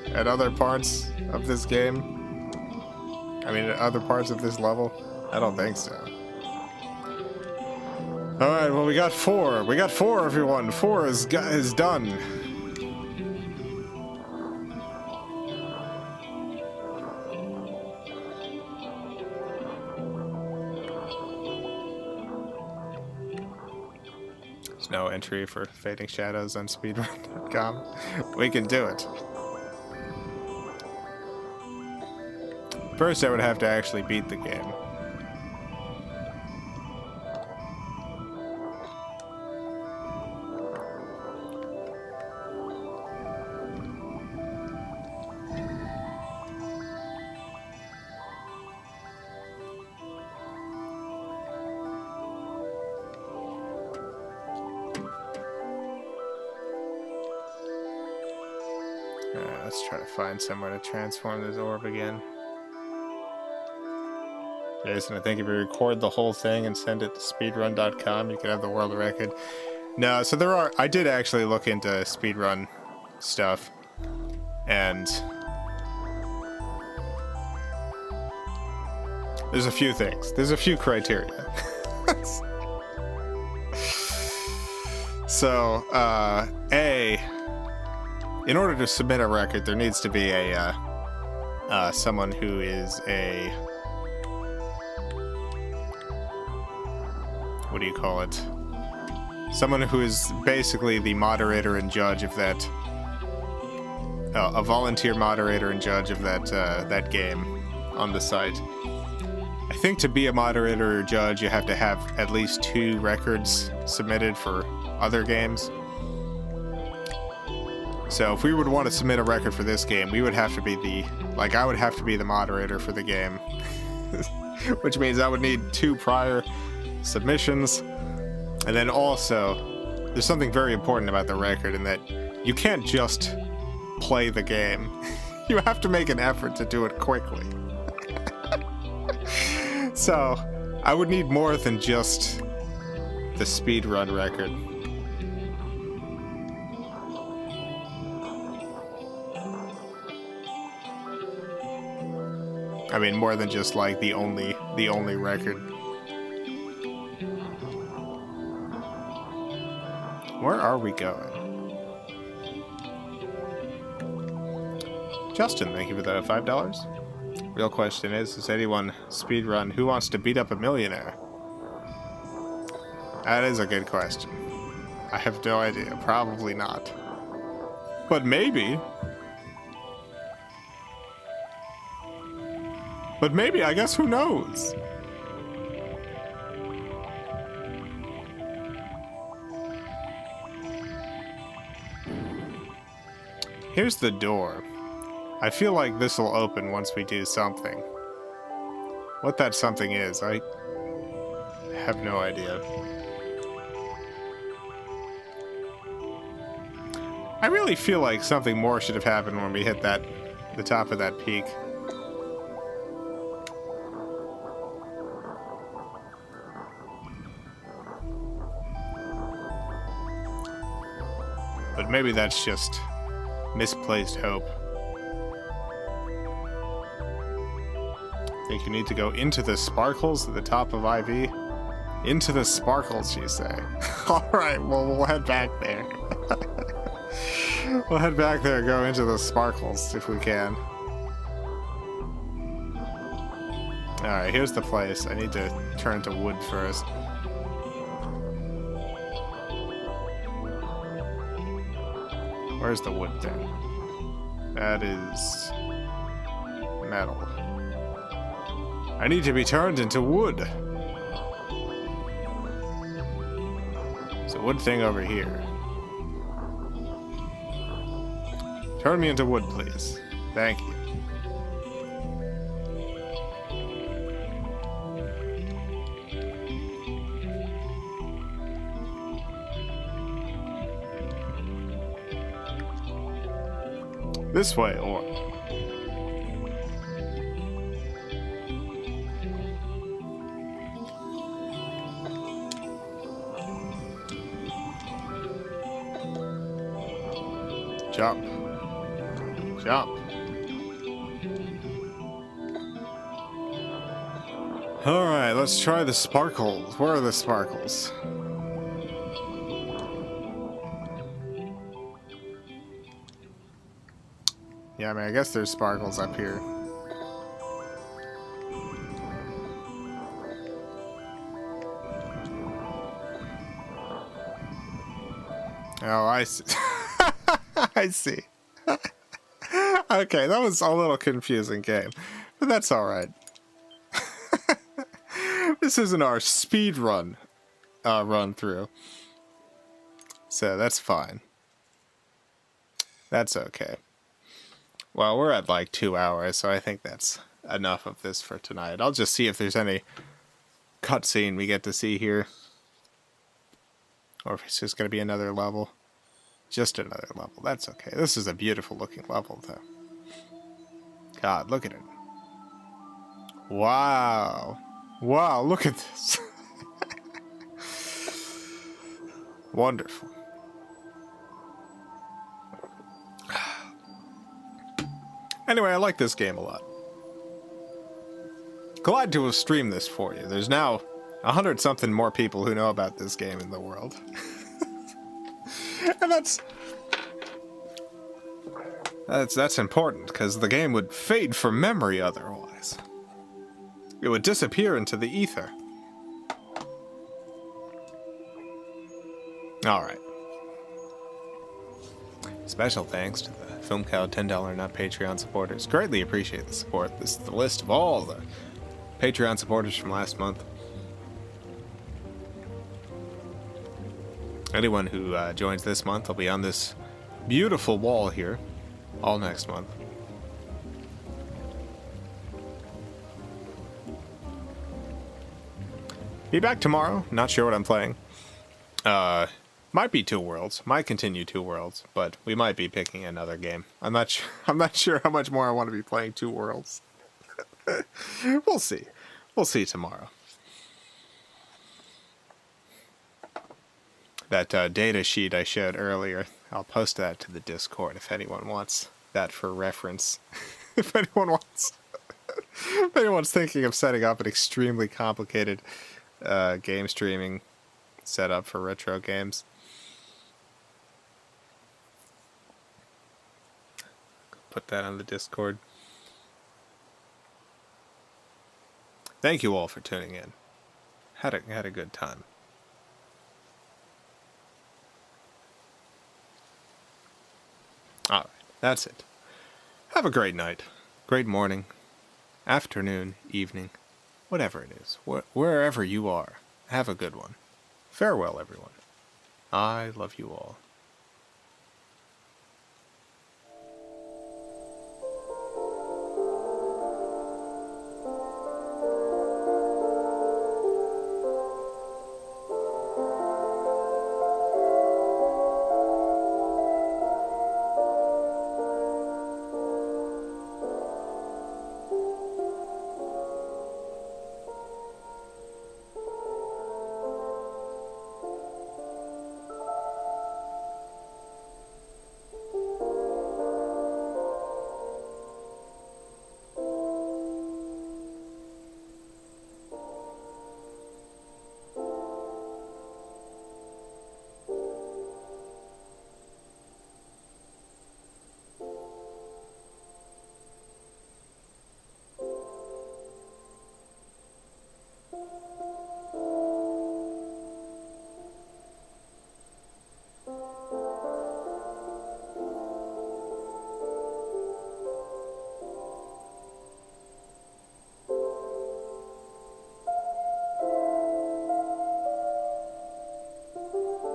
at other parts of this game? I mean, at other parts of this level? I don't think so. Alright, well, we got 4. We got 4, everyone. 4 is done. No entry for Fading Shadows on speedrun.com. We can do it. First, I would have to actually beat the game. Let's try to find somewhere to transform this orb again. Jason, I think if you record the whole thing and send it to speedrun.com, you can have the world record. No, so there are... I did actually look into speedrun stuff. And... there's a few things. There's a few criteria. So, in order to submit a record, there needs to be a, someone who is a... what do you call it? Someone who is basically the moderator and judge of that... a volunteer moderator and judge of that, that game on the site. I think to be a moderator or judge, you have to have at least 2 records submitted for other games. So if we would want to submit a record for this game, we would have to be the... like, I would have to be the moderator for the game. Which means I would need 2 prior submissions. And then also, there's something very important about the record in that you can't just play the game. You have to make an effort to do it quickly. So, I would need more than just the speedrun record. I mean, more than just like the only record. Where are we going? Justin, thank you for that $5. Real question is, does anyone speedrun Who Wants to Beat Up a Millionaire? That is a good question. I have no idea. Probably not. But maybe. But maybe, I guess, who knows? Here's the door. I feel like this will open once we do something. What that something is, I have no idea. I really feel like something more should have happened when we hit the top of that peak. But maybe that's just misplaced hope. Think you need to go into the sparkles at the top of IV? Into the sparkles, you say? Alright, well, we'll head back there. We'll head back there and go into the sparkles, if we can. Alright, here's the place. I need to turn to wood first. Where's the wood thing? That is... metal. I need to be turned into wood. There's a wood thing over here. Turn me into wood, please. Thank you. This way, or... jump. Jump. Alright, let's try the sparkles. Where are the sparkles? Yeah, I mean, I guess there's sparkles up here. Oh, I see. I see. Okay, that was a little confusing game. That's alright. This isn't our speed run through. So that's fine. That's okay. Well, we're at like 2 hours, so I think that's enough of this for tonight. I'll just see if there's any cutscene we get to see here. Or if it's just going to be another level. Just another level. That's okay. This is a beautiful looking level, though. God, look at it. Wow. Wow, look at this. Wonderful. Anyway, I like this game a lot. Glad to have streamed this for you. There's now 100-something more people who know about this game in the world. And that's important, because the game would fade from memory otherwise. It would disappear into the ether. Alright. Special thanks to the Film Cow $10 Not Patreon supporters. Greatly appreciate the support. This is the list of all the Patreon supporters from last month. Anyone who joins this month will be on this beautiful wall here all next month. Be back tomorrow. Not sure what I'm playing. Might be Two Worlds. Might continue Two Worlds, but we might be picking another game. I'm not sure how much more I want to be playing Two Worlds. We'll see. We'll see tomorrow. That data sheet I showed earlier, I'll post that to the Discord if anyone wants that for reference. If anyone's thinking of setting up an extremely complicated game streaming setup for retro games. Put that on the Discord. Thank you all for tuning in. Had a good time. Alright, that's it. Have a great night, great morning, afternoon, evening, whatever it is, wherever you are. Have a good one. Farewell, everyone. I love you all.